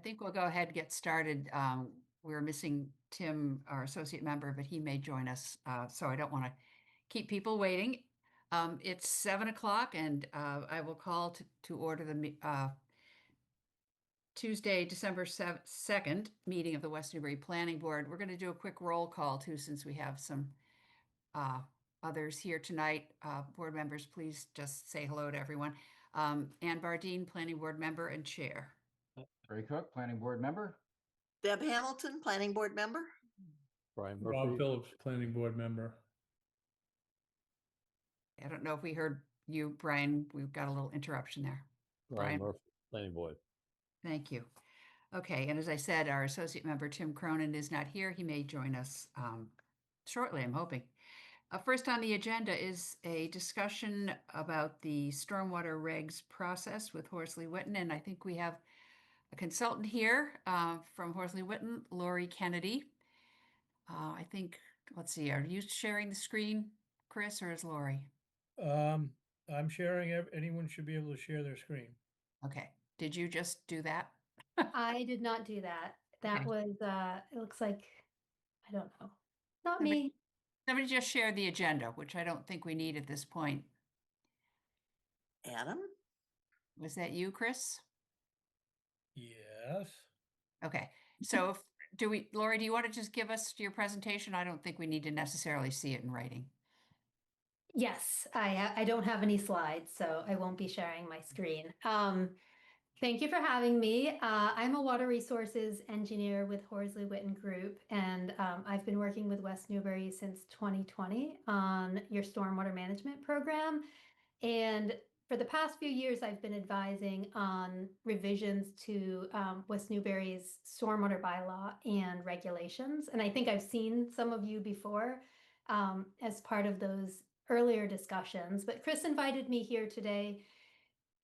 think we'll go ahead and get started. We're missing Tim, our associate member, but he may join us, so I don't want to keep people waiting. It's 7 o'clock, and I will call to order the Tuesday, December 2nd meeting of the West Newbury Planning Board. We're going to do a quick roll call too, since we have some others here tonight. Board members, please just say hello to everyone. Ann Bardine, Planning Board member and chair. Ray Cook, Planning Board member. Deb Hamilton, Planning Board member. Brian Rob Murphy. Phillips, Planning Board member. I don't know if we heard you, Brian. We've got a little interruption there. Brian Murphy, Planning Board. Thank you. Okay, and as I said, our associate member, Tim Cronin, is not here. He may join us shortly, I'm hoping. First on the agenda is a discussion about the stormwater regs process with Horsley Witten, and I think we have a consultant here from Horsley Witten, Lori Kennedy. I think, let's see, are you sharing the screen, Chris, or is Lori? I'm sharing. Anyone should be able to share their screen. Okay, did you just do that? I did not do that. That Okay. was, it looks like, I don't know, not Somebody- me. Somebody just shared the agenda, which I don't think we need at this point. Adam? Was that you, Chris? Yes. Okay, so Lori, do you want to just give us your presentation? I don't think we need to necessarily see it in writing. Yes, I don't have any slides, so I won't be sharing my screen. Thank you for having me. I'm a water resources engineer with Horsley Witten Group, and I've been working with West Newbury since 2020 on your stormwater management program. And for the past few years, I've been advising on revisions to West Newbury's stormwater bylaw and regulations. And I think I've seen some of you before as part of those earlier discussions. But Chris invited me here today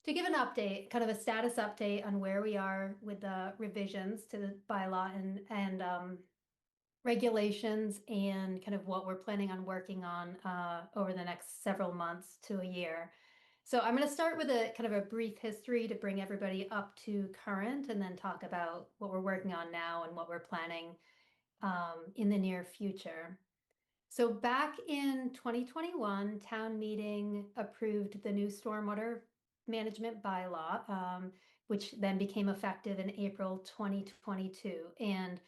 to give an update, kind of a status update on where we are with the revisions to the bylaw and regulations, and kind of what we're planning on working on over the next several months to a year. So I'm going to start with a kind of a brief history to bring everybody up to current, and then talk about what we're working on now and what we're planning in the near future. So back in 2021, town meeting approved the new stormwater management bylaw, which then became effective in April 2022. And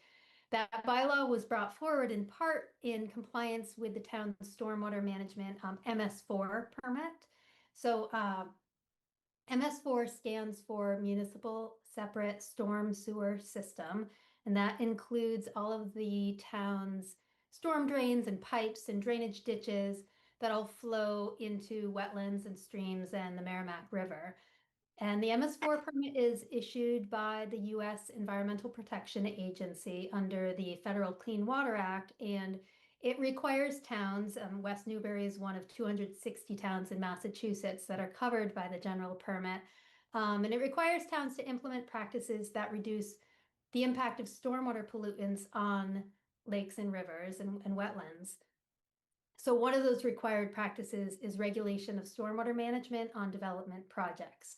that bylaw was brought forward in part in compliance with the town's stormwater management MS4 permit. So MS4 stands for Municipal Separate Storm Sewer System, and that includes all of the town's storm drains and pipes and drainage ditches that all flow into wetlands and streams and the Merrimack River. And the MS4 permit is issued by the U.S. Environmental Protection Agency under the Federal Clean Water Act, and it requires towns, West Newbury is one of 260 towns in Massachusetts that are covered by the general permit, and it requires towns to implement practices that reduce the impact of stormwater pollutants on lakes and rivers and wetlands. So one of those required practices is regulation of stormwater management on development projects.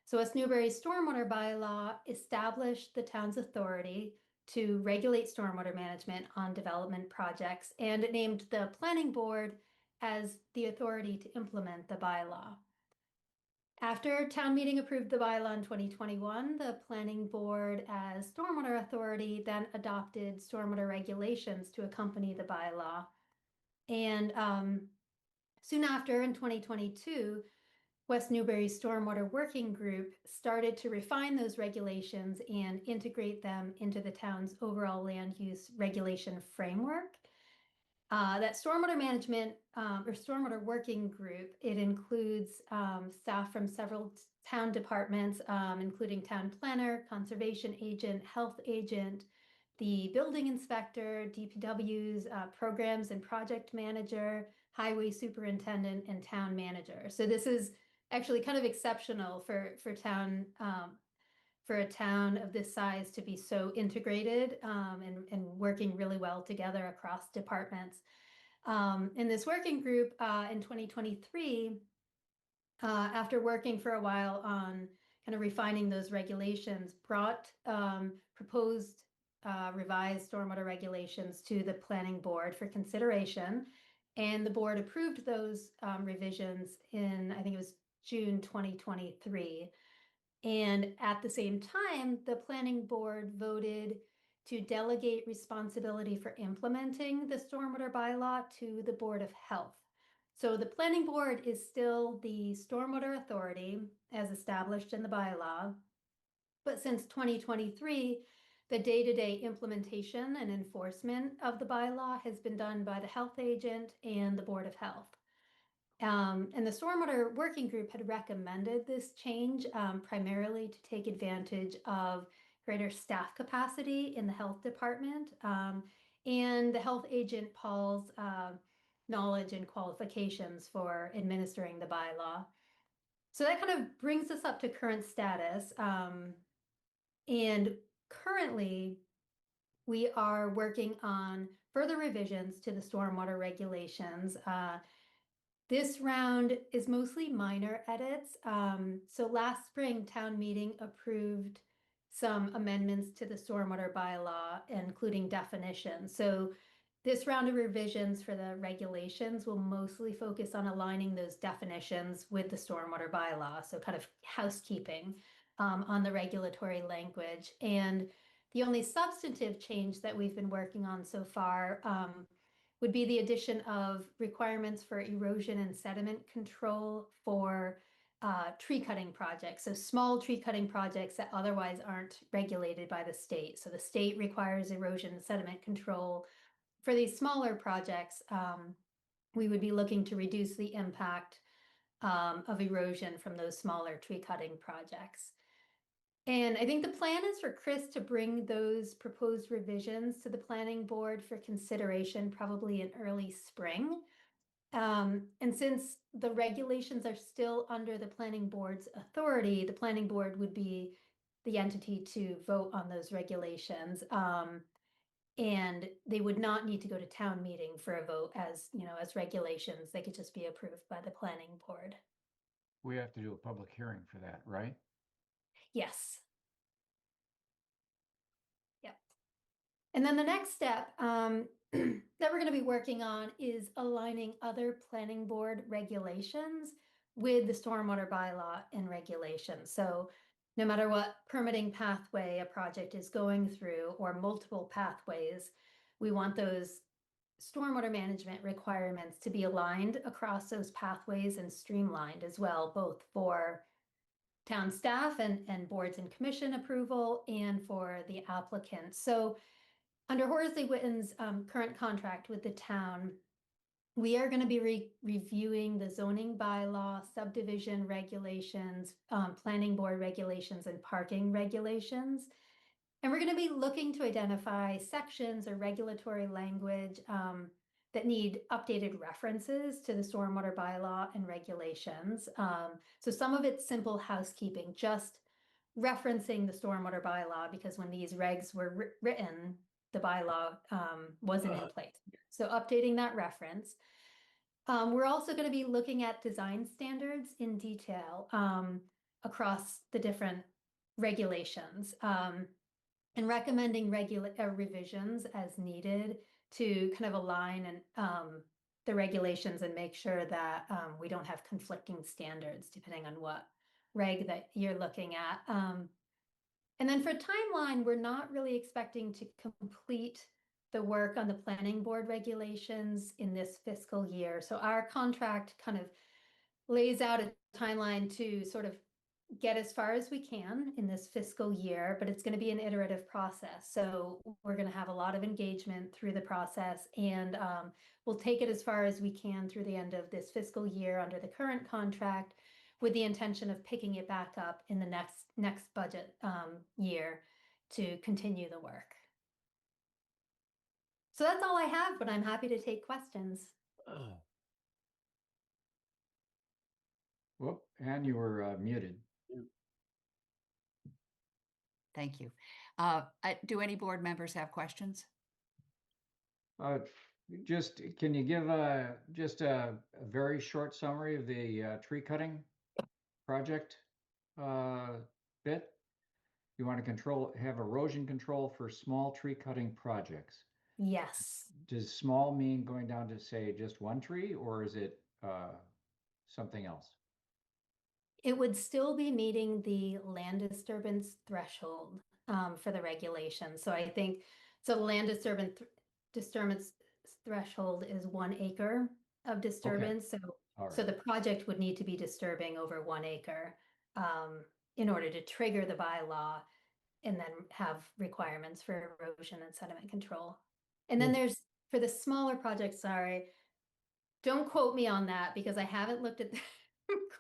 So West Newbury's stormwater bylaw established the town's authority to regulate stormwater management on development projects, and it named the planning board as the authority to implement the bylaw. After town meeting approved the bylaw in 2021, the planning board as stormwater authority then adopted stormwater regulations to accompany the bylaw. And soon after, in 2022, West Newbury's Stormwater Working Group started to refine those regulations and integrate them into the town's overall land use regulation framework. That stormwater management or stormwater working group, it includes staff from several town departments, including town planner, conservation agent, health agent, the building inspector, DPW's programs and project manager, highway superintendent, and town manager. So this is actually kind of exceptional for a town of this size to be so integrated and working really well together across departments. In this working group in 2023, after working for a while on kind of refining those regulations, brought proposed revised stormwater regulations to the planning board for consideration. And the board approved those revisions in, I think it was June 2023. And at the same time, the planning board voted to delegate responsibility for implementing the stormwater bylaw to the Board of Health. So the planning board is still the stormwater authority as established in the bylaw. But since 2023, the day-to-day implementation and enforcement of the bylaw has been done by the health agent and the Board of Health. And the Stormwater Working Group had recommended this change primarily to take advantage of greater staff capacity in the health department and the health agent Paul's knowledge and qualifications for administering the bylaw. So that kind of brings us up to current status. And currently, we are working on further revisions to the stormwater regulations. This round is mostly minor edits. So last spring, town meeting approved some amendments to the stormwater bylaw, including definitions. So this round of revisions for the regulations will mostly focus on aligning those definitions with the stormwater bylaw. So kind of housekeeping on the regulatory language. And the only substantive change that we've been working on so far would be the addition of requirements for erosion and sediment control for tree cutting projects. So small tree cutting projects that otherwise aren't regulated by the state. So the state requires erosion and sediment control. For these smaller projects, we would be looking to reduce the impact of erosion from those smaller tree cutting projects. And I think the plan is for Chris to bring those proposed revisions to the planning board for consideration probably in early spring. And since the regulations are still under the planning board's authority, the planning board would be the entity to vote on those regulations. And they would not need to go to town meeting for a vote as, as regulations. They could just be approved by the planning board. We have to do a public hearing for that, right? Yes. Yep. And then the next step that we're going to be working on is aligning other planning board regulations with the stormwater bylaw and regulations. So no matter what permitting pathway a project is going through or multiple pathways, we want those stormwater management requirements to be aligned across those pathways and streamlined as well, both for town staff and boards and commission approval and for the applicant. So under Horsley Witten's current contract with the town, we are going to be reviewing the zoning bylaw, subdivision regulations, planning board regulations, and parking regulations. And we're going to be looking to identify sections or regulatory language that need updated references to the stormwater bylaw and regulations. So some of it's simple housekeeping, just referencing the stormwater bylaw, because when these regs were written, the bylaw wasn't in place. So updating that reference. We're also going to be looking at design standards in detail across the different regulations and recommending revisions as needed to kind of align and the regulations and make sure that we don't have conflicting standards depending on what reg that you're looking at. And then for timeline, we're not really expecting to complete the work on the planning board regulations in this fiscal year. So our contract kind of lays out a timeline to sort of get as far as we can in this fiscal year, but it's going to be an iterative process. So we're going to have a lot of engagement through the process, and we'll take it as far as we can through the end of this fiscal year under the current contract, with the intention of picking it back up in the next budget year to continue the work. So that's all I have, but I'm happy to take questions. Whoop, and you were muted. Thank you. Do any board members have questions? Just, can you give just a very short summary of the tree cutting project bit. You want to have erosion control for small tree cutting projects. Yes. Does small mean going down to say just one tree, or is it something else? It would still be meeting the land disturbance threshold for the regulation. So I think, so the land disturbance threshold is 1 acre of disturbance. All So right. the project would need to be disturbing over 1 acre in order to trigger the bylaw and then have requirements for erosion and sediment control. And then there's, for the smaller projects, sorry, don't quote me on that because I haven't looked at them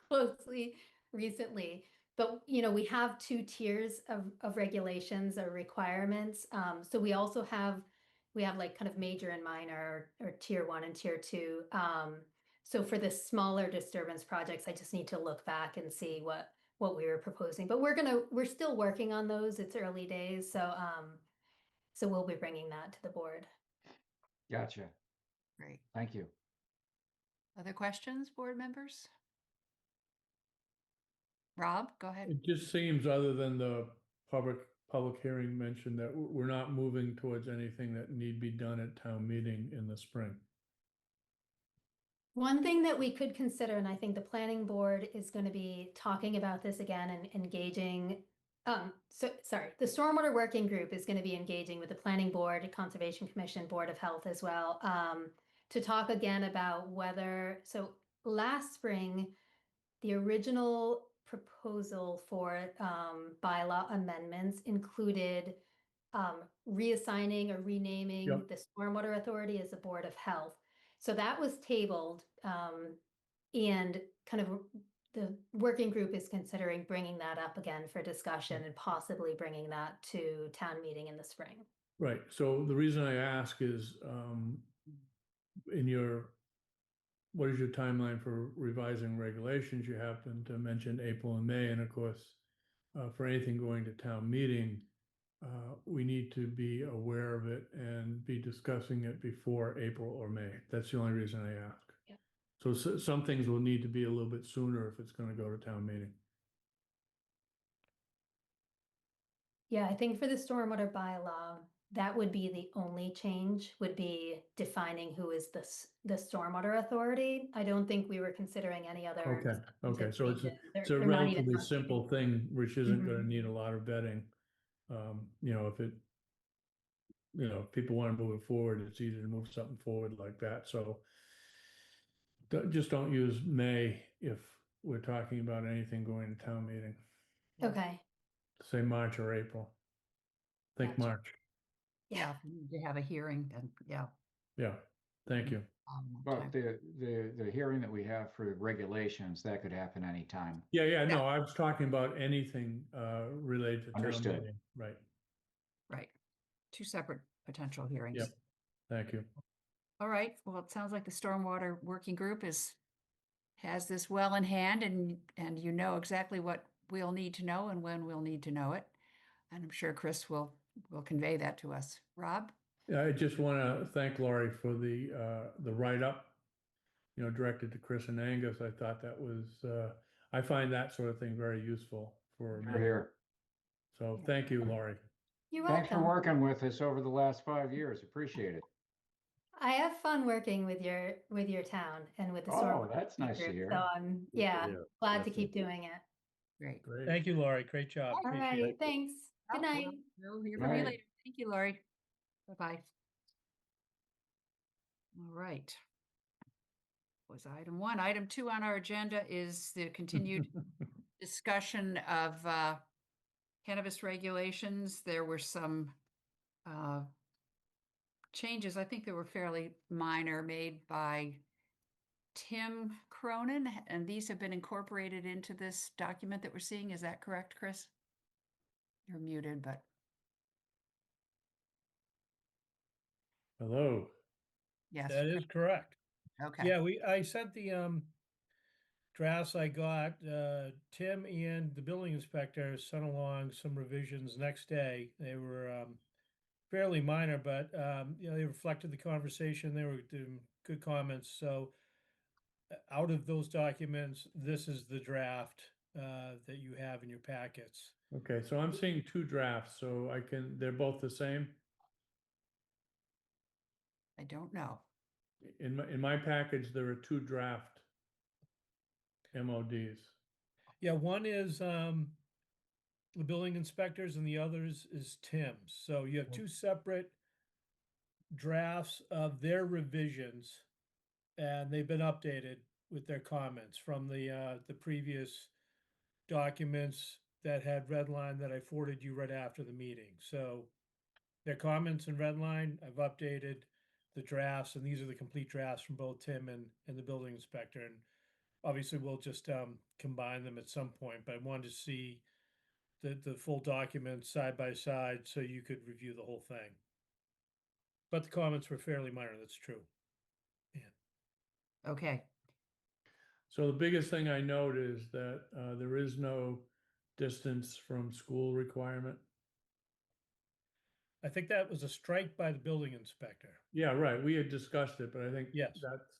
closely recently. But we have 2 tiers of regulations or requirements. So we also have like kind of major and minor, or tier 1 and tier 2. So for the smaller disturbance projects, I just need to look back and see what we were proposing. But we're still working on those. It's early days, so we'll be bringing that to the board. Gotcha. Great. Thank you. Other questions, board members? Rob, go ahead. It just seems, other than the public hearing mentioned, that we're not moving towards anything that need be done at town meeting in the spring. One thing that we could consider, and I think the planning board is going to be talking about this again and engaging, the stormwater working group is going to be engaging with the planning board, Conservation Commission, Board of Health as well, to talk again about whether, so last spring, the original proposal for bylaw amendments included reassigning or renaming Yep. the Stormwater Authority as a Board of Health. So that was tabled, and kind of the working group is considering bringing that up again for discussion and possibly bringing that to town meeting in the spring. Right, so the reason I ask is, what is your timeline for revising regulations? You happen to mention April and May, and of course, for anything going to town meeting, we need to be aware of it and be discussing it before April or May. That's the only reason I ask. Yeah. So some things will need to be a little bit sooner if it's gonna go to town meeting. Yeah, I think for the stormwater bylaw, that would be the only change, would be defining who is the stormwater authority. I don't think we were considering any other. Okay, so it's changes. a They're not even relatively updated. simple thing, which isn't gonna Mhm. need a lot of vetting. If people wanna move it forward, it's easy to move something forward like that, so just don't use May if we're talking about anything going to town meeting. Okay, Say March or April. Think Gotcha. March. Yeah, if we need to have a hearing, then yeah. Yeah, thank you. But the hearing that we have for regulations, that could happen anytime. Yeah, no, I was talking about anything related to town Understood. meeting, right? Right. 2 separate potential hearings. Yep. Thank you. All right. Well, it sounds like the Stormwater Working Group has this well in hand, and you know exactly what we'll need to know and when we'll need to know it. And I'm sure Chris will convey that to us. Rob? Yeah, I just want to thank Laurie for the write-up, directed to Chris and Angus. I thought that was, I find that sort of thing very useful for You're me. here. So thank you, Laurie. You're Thanks for welcome. working with us over the last 5 years. Appreciate it. I have fun working with your town and with the Oh, stormwater that's nice to group, hear. so I'm Good to glad hear. to keep doing it. Great. Great. Thank you. you, Laurie. Great job. All right, thanks. Good Oh, night. We'll hear Good from you night. later. Thank you, Lori. Bye-bye. All right. Was item 1. Item 2 on our agenda is the continued discussion of cannabis regulations. There were some changes, I think they were fairly minor, made by Tim Cronin, and these have been incorporated into this document that we're seeing. Is that correct, Chris? You're muted, but Hello. yes. That is correct. Okay. Yeah, I sent the drafts I got. Tim and the building inspector sent along some revisions next day. They were fairly minor, but they reflected the conversation. They were doing good comments. So out of those documents, this is the draft that you have in your packets. Okay, so I'm seeing two drafts, so they're both the same. I don't know. In my package, there are two draft MODs. Yeah, one is the building inspectors and the others is Tim's. So you have two separate drafts of their revisions, and they've been updated with their comments from the previous documents that had redline that I forwarded you right after the meeting. So their comments in redline, I've updated the drafts, and these are the complete drafts from both Tim and the building inspector. And obviously we'll just combine them at some point, but I wanted to see the full document side by side so you could review the whole thing. But the comments were fairly minor, that's true. Okay, So the biggest thing I note is that there is no distance from school requirement. I think that was a strike by the building inspector. Yeah, right. We had discussed it, but I think Yes. that's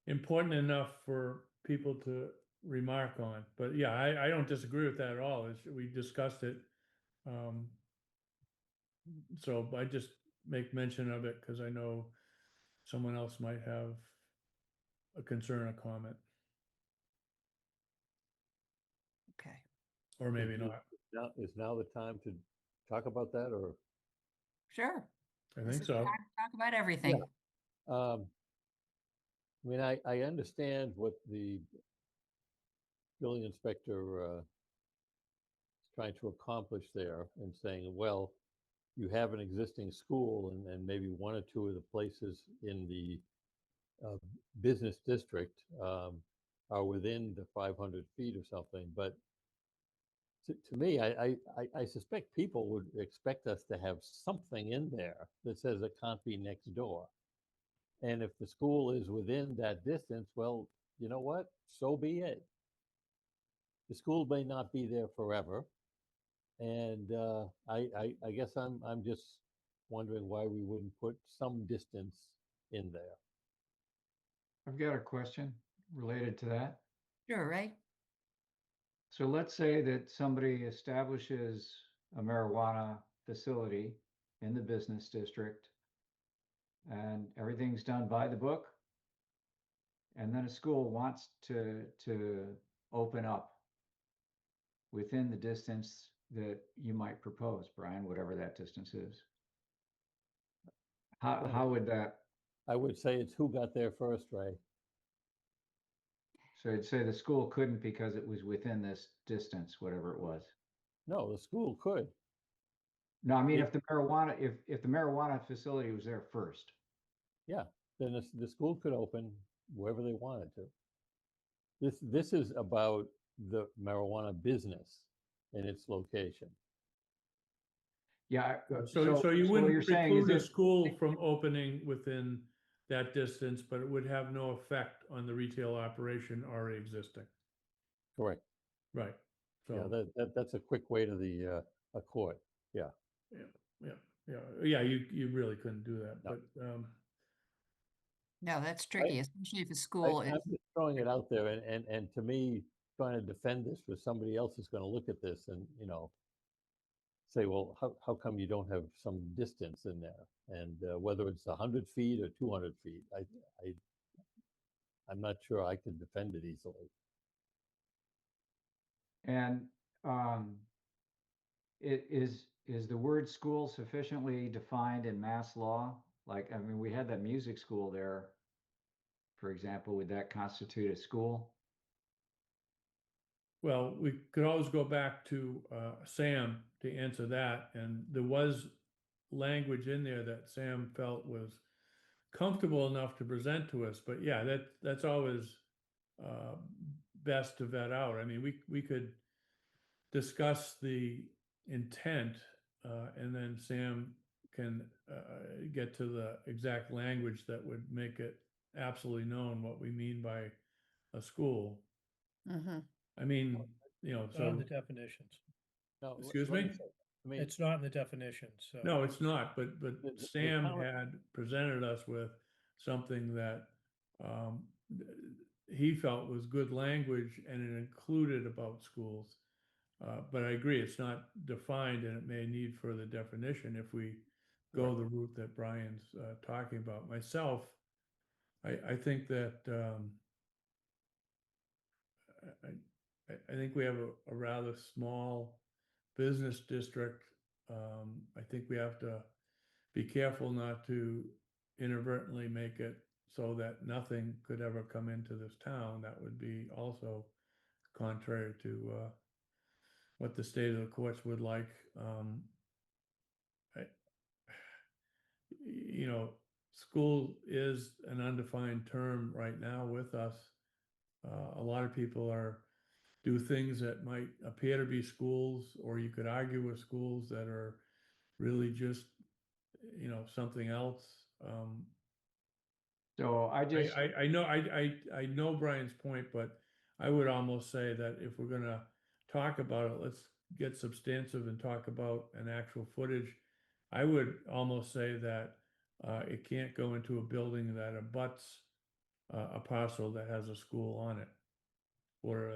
important enough for people to remark on. But yeah, I don't disagree with that at all. We discussed it. So I just make mention of it because I know someone else might have a concern, a comment, okay. or maybe Is- not. Is now the time to talk about that, or? Sure. I This think is the so. time to talk about everything. I mean, I understand what the building inspector is trying to accomplish there and saying, well, you have an existing school and maybe one or two of the places in the business district are within the 500 feet or something. But to me, I suspect people would expect us to have something in there that says it can't be next door. And if the school is within that distance, well, you know what? So be it. The school may not be there forever. And I guess I'm just wondering why we wouldn't put some distance in there. I've got a question related to that. Sure, right? So let's say that somebody establishes a marijuana facility in the business district and everything's done by the book. And then a school wants to open up within the distance that you might propose, Brian, whatever that distance is. How would that, I would say it's who got there first, Ray. so I'd say the school couldn't because it was within this distance, whatever it was. No, the school could. No, I mean, Yeah. if the marijuana facility was there first. Yeah, then the school could open wherever they wanted to. This is about the marijuana business and its location. Yeah. So you what wouldn't you're saying is preclude a that school from opening within that distance, but it would have no effect on the retail operation already existing. Correct. Right. Yeah, So, that's a quick way to the a court. Yeah. yeah, you really couldn't do that, No. but, No, that's tricky, especially if a school is, I'm just throwing it out there, and to me, trying to defend this for somebody else is going to look at this and say, well, how come you don't have some distance in there? And whether it's 100 feet or 200 feet, I'm not sure I could defend it easily. And is the word school sufficiently defined in mass law? Like, I mean, we had that music school there, for example. Would that constitute a school? well, we could always go back to Sam to answer that, and there was language in there that Sam felt was comfortable enough to present to us, but yeah, that's always best to vet out. I mean, we could discuss the intent, and then Sam can get to the exact language that would make it absolutely known what we mean by a school. Mhm. I mean, It's not in so, the definitions. No, excuse let me? say, I mean, It's not in the definitions, so. No, it's not, but The Sam town- had presented us with something that he felt was good language, and it included about schools. But I agree, it's not defined and it may need further definition if we go the route that Brian's talking about. Myself, I think that I think we have a rather small business district. I think we have to be careful not to inadvertently make it so that nothing could ever come into this town. That would be also contrary to what the state of the courts would like. I, you know, school is an undefined term right now with us. A lot of people do things that might appear to be schools, or you could argue with schools that are really just, something else. So I know Brian's point, but I would almost say that if we're gonna talk about it, let's get substantive and talk about an actual footage. I would almost say that it can't go into a building that abuts a parcel that has a school on it. Or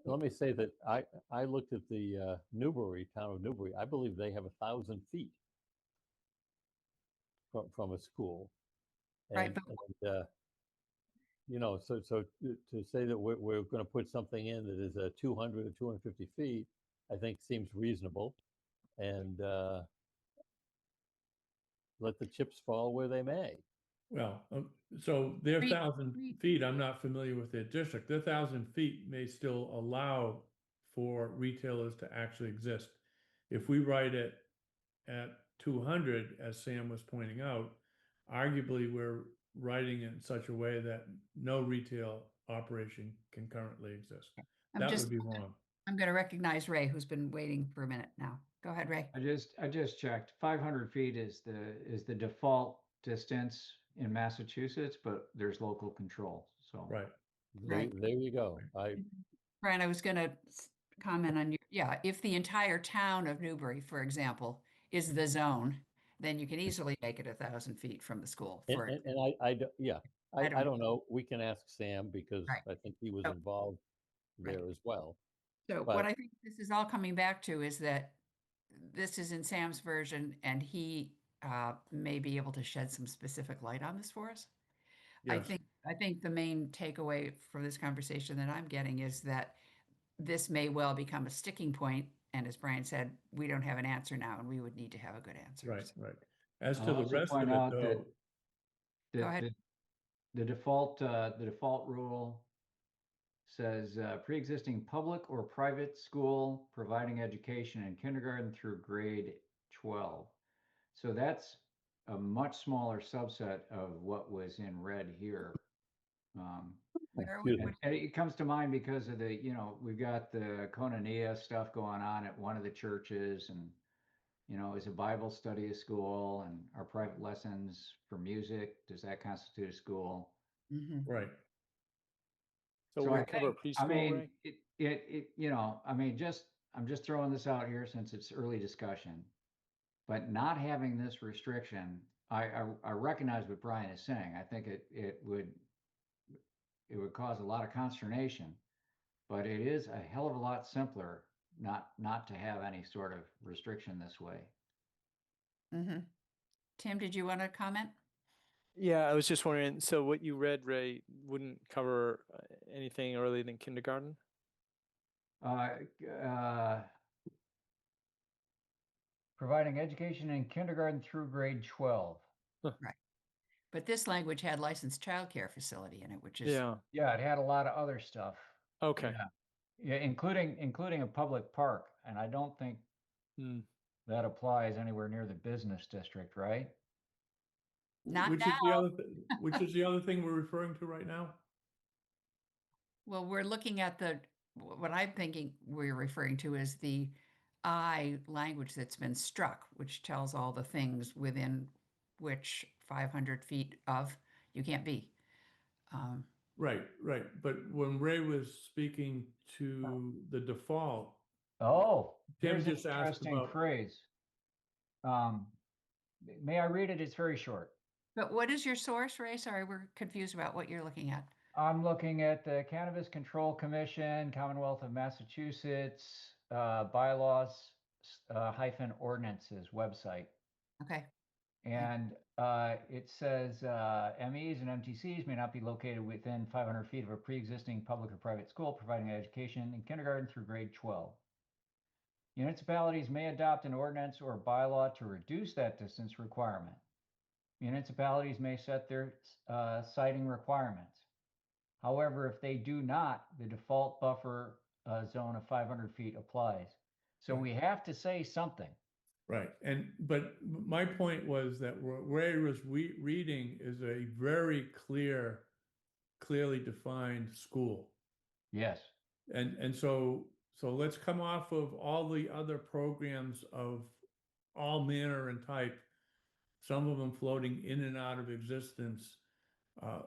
Let me say that I looked at the Newbury, town of Newbury. I believe they have 1,000 feet from a school. Right, And so to say that we're going to put something in that is 200 or 250 feet, I think seems reasonable. And let the chips fall where they may. well, so their Read- 1,000 feet, I'm not familiar with their district. Their 1,000 feet may still allow for retailers to actually exist. If we write it at 200, as Sam was pointing out, arguably we're writing it in such a way that no retail operation can currently exist. That would be wrong. I'm going to recognize Ray, who's been waiting for a minute now. Go ahead, Ray. I just checked. 500 feet is the default distance in Massachusetts, but there's local control. So Right. Right. There you go. Brian, I was going to comment on if the entire town of Newbury, for example, is the zone, then you can easily make it 1,000 feet from the school. I don't know. We can ask Sam because Right. I think he was So- involved there Right. as well. So what I think this is all coming back to is that this is in Sam's version, and he may be able to shed some specific light on this for us. Yes. I think the main takeaway from this conversation that I'm getting is that this may well become a sticking point. And as Brian said, we don't have an answer now, and we would need to have a good answer. Right, So, right. As to I'll the also rest point of it, out though, Go ahead. the default rule says pre-existing public or private school providing education in kindergarten through grade 12. So that's a much smaller subset of what was in red here. Where would- And it comes to mind because of we've got the Koinonia stuff going on at one of the churches, and is a Bible study a school, and our private lessons for music, does that constitute a school? Mhm. right. So So we're I gonna cover think, I preschool, mean, Ray? I'm just throwing this out here since it's early discussion. But not having this restriction, I recognize what Brian is saying. I think it would cause a lot of consternation, but it is a hell of a lot simpler not to have any sort of restriction this way. Mhm. Tim, did you want to comment? Yeah, I was just wondering, so what you read, Ray, wouldn't cover anything earlier than kindergarten? Providing education in kindergarten through grade 12. But this language had licensed childcare facility in it, which is Yeah, Yeah, it had a lot of other stuff. okay. Yeah, including a public park, and I don't think Hmm. that applies anywhere near the business district, right? not Which now. is the other, which is the other thing we're referring to right now? Well, we're looking at what I'm thinking we're referring to is the I language that's been struck, which tells all the things within which 500 feet of you can't be. Right, right. But when Ray was speaking to the default, Oh, Tim here's an just asked interesting about- phrase. May I read it? It's very short. But what is your source, Ray? Sorry, we're confused about what you're looking at. I'm looking at the Cannabis Control Commission, Commonwealth of Massachusetts, bylaws hyphen ordinances website. Okay, And it says MEs and MTCs may not be located within 500 feet of a pre-existing public or private school providing education in kindergarten through grade 12. Municipalities may adopt an ordinance or bylaw to reduce that distance requirement. Municipalities may set their siting requirements. However, if they do not, the default buffer zone of 500 feet applies. So Right. we have to say something. Right, but my point was that what Ray was reading is a very clearly defined school. Yes. And so let's come off of all the other programs of all manner and type, some of them floating in and out of existence.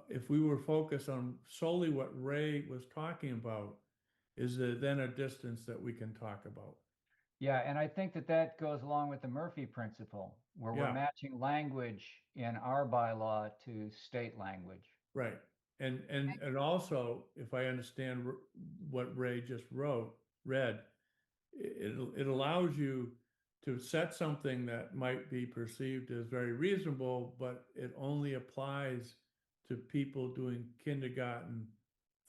If we were focused on solely what Ray was talking about, is there then a distance that we can talk about? Yeah, and I think that that goes along with the Murphy principle, where we're Yeah. matching language in our bylaw to state language. Right. And also, if I understand what Ray just read, it allows you to set something that might be perceived as very reasonable, but it only applies to people doing kindergarten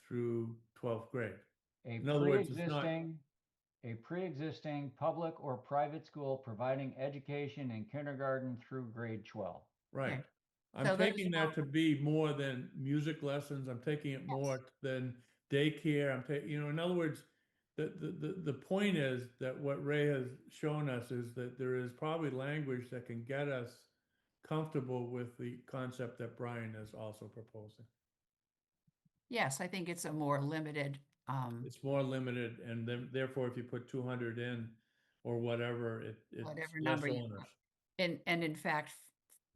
through 12th grade. A In other words, it's not, pre-existing public or private school providing education in kindergarten through grade 12. right. Okay. I'm So there's taking that to be more than music lessons. I'm taking it more than daycare. I'm taking, in other words, the point is that what Ray has shown us is that there is probably language that can get us comfortable with the concept that Brian is also proposing. yes, I think it's a more limited, It's more limited, and then therefore, if you put 200 in or whatever, it's whatever less number you onerous. and in fact,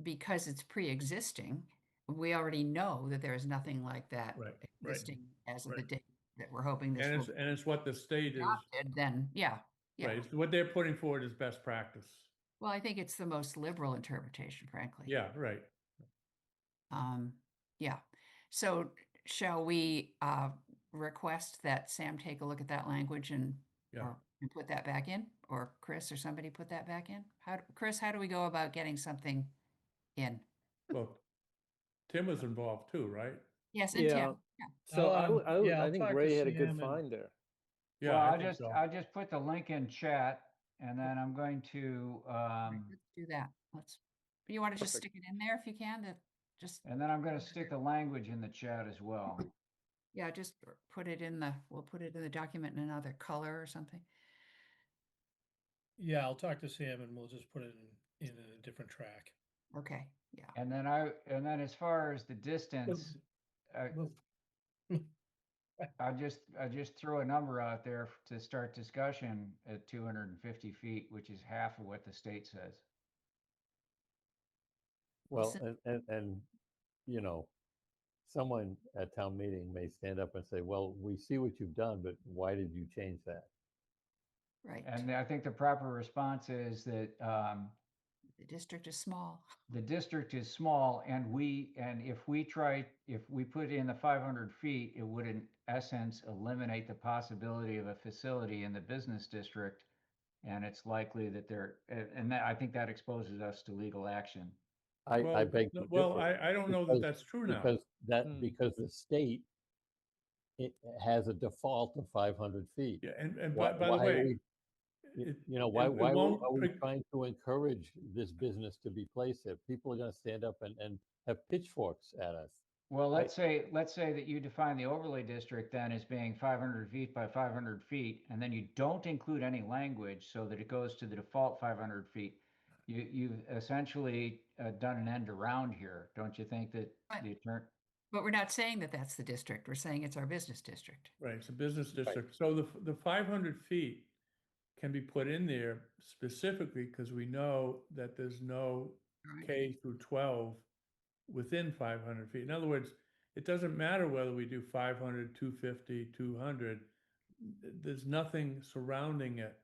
because it's pre-existing, we already know that there is nothing like that Right, right, existing as of the right. date that we're hoping this And will it's what the state be is, adopted, then, yeah. right, it's what they're putting forward as best practice. Well, I think it's the most liberal interpretation, frankly. Yeah, right. Um, yeah. So shall we request that Sam take a look at that language and Yeah. and put that back in, or Chris or somebody put that back in? Chris, how do we go about getting something in? Well, Tim was involved too, right? Yes, and Yeah. Tim. Yeah. So Yeah, I I'll think talk to Ray had a good Sam and- find there. Yeah, Well, I think so. I just put the link in chat, and then I'm going to Right, let's do that. You want to just Perfect. stick it in there if you can, that just, stick the language in the chat as well. yeah, just put it in we'll put it in the document in another color or something. Yeah, I'll talk to Sam and we'll just put it in a different track. Okay, yeah. And then as far as the distance, I just throw a number out there to start discussion at 250 feet, which is half of what the state says. Well, Listen- and someone at town meeting may stand up and say, well, we see what you've done, but why did you change that? Right. And I think the proper response is that The district is small. the district is small, and if we put in the 500 feet, it would in essence eliminate the possibility of a facility in the business district. And it's likely that I think that exposes us to legal action. I Well, beg no, to well, differ, I don't know that because- that's true now. Because the state it has a default of 500 feet. Yeah, and Why- by the why are way, we- it- why it why won't are we pre- trying to encourage this business to be placed there? People are going to stand up and have pitchforks at us. Well, let's say that you define the overlay district then as being 500 feet by 500 feet, and then you don't include any language so that it goes to the default 500 feet. You've essentially done an end around here, don't you think that Right. the attorney? But we're not saying that that's the district. We're saying it's our business district. right, it's a business district. So the 500 feet can be put in there specifically because we know that there's no Right. K through 12 within 500 feet. In other words, it doesn't matter whether we do 500, 250, 200. There's nothing surrounding it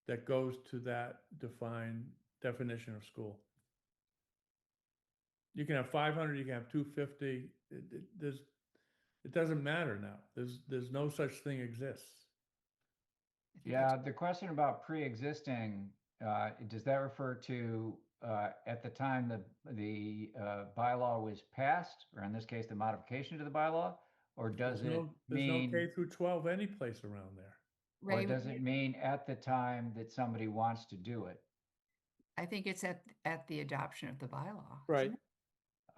that goes to that defined definition of school. You can have 500, you can have 250. It doesn't matter now. There's no such thing exists. I think Yeah, the question about pre-existing, does that refer to at the time the bylaw was passed, or in this case, the modification to the bylaw? Or does it There's no K mean, through 12 any place around there. or Ray, does it mean at the time that somebody wants to do it? I think it's at the adoption of the bylaw. Right. Isn't it?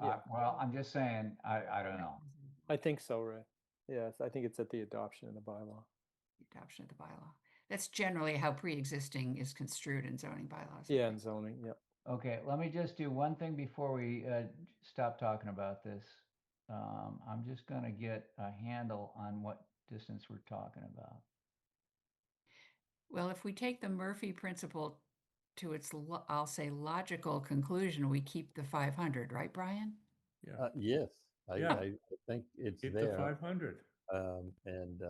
Yeah. Well, I'm just saying, I don't know. I think so, Ray. Yes, I think it's at the adoption of the bylaw. The adoption of the bylaw. That's generally how pre-existing is construed in zoning bylaws. I Yeah, think. and zoning, yep. Okay, let me just do one thing before we stop talking about this. I'm just gonna get a handle on what distance we're talking about. Well, if we take the Murphy principle to its, I'll say, logical conclusion, we keep the 500, right, Brian? Yeah, Yes, Yeah. I think it's keep the there. 500. And,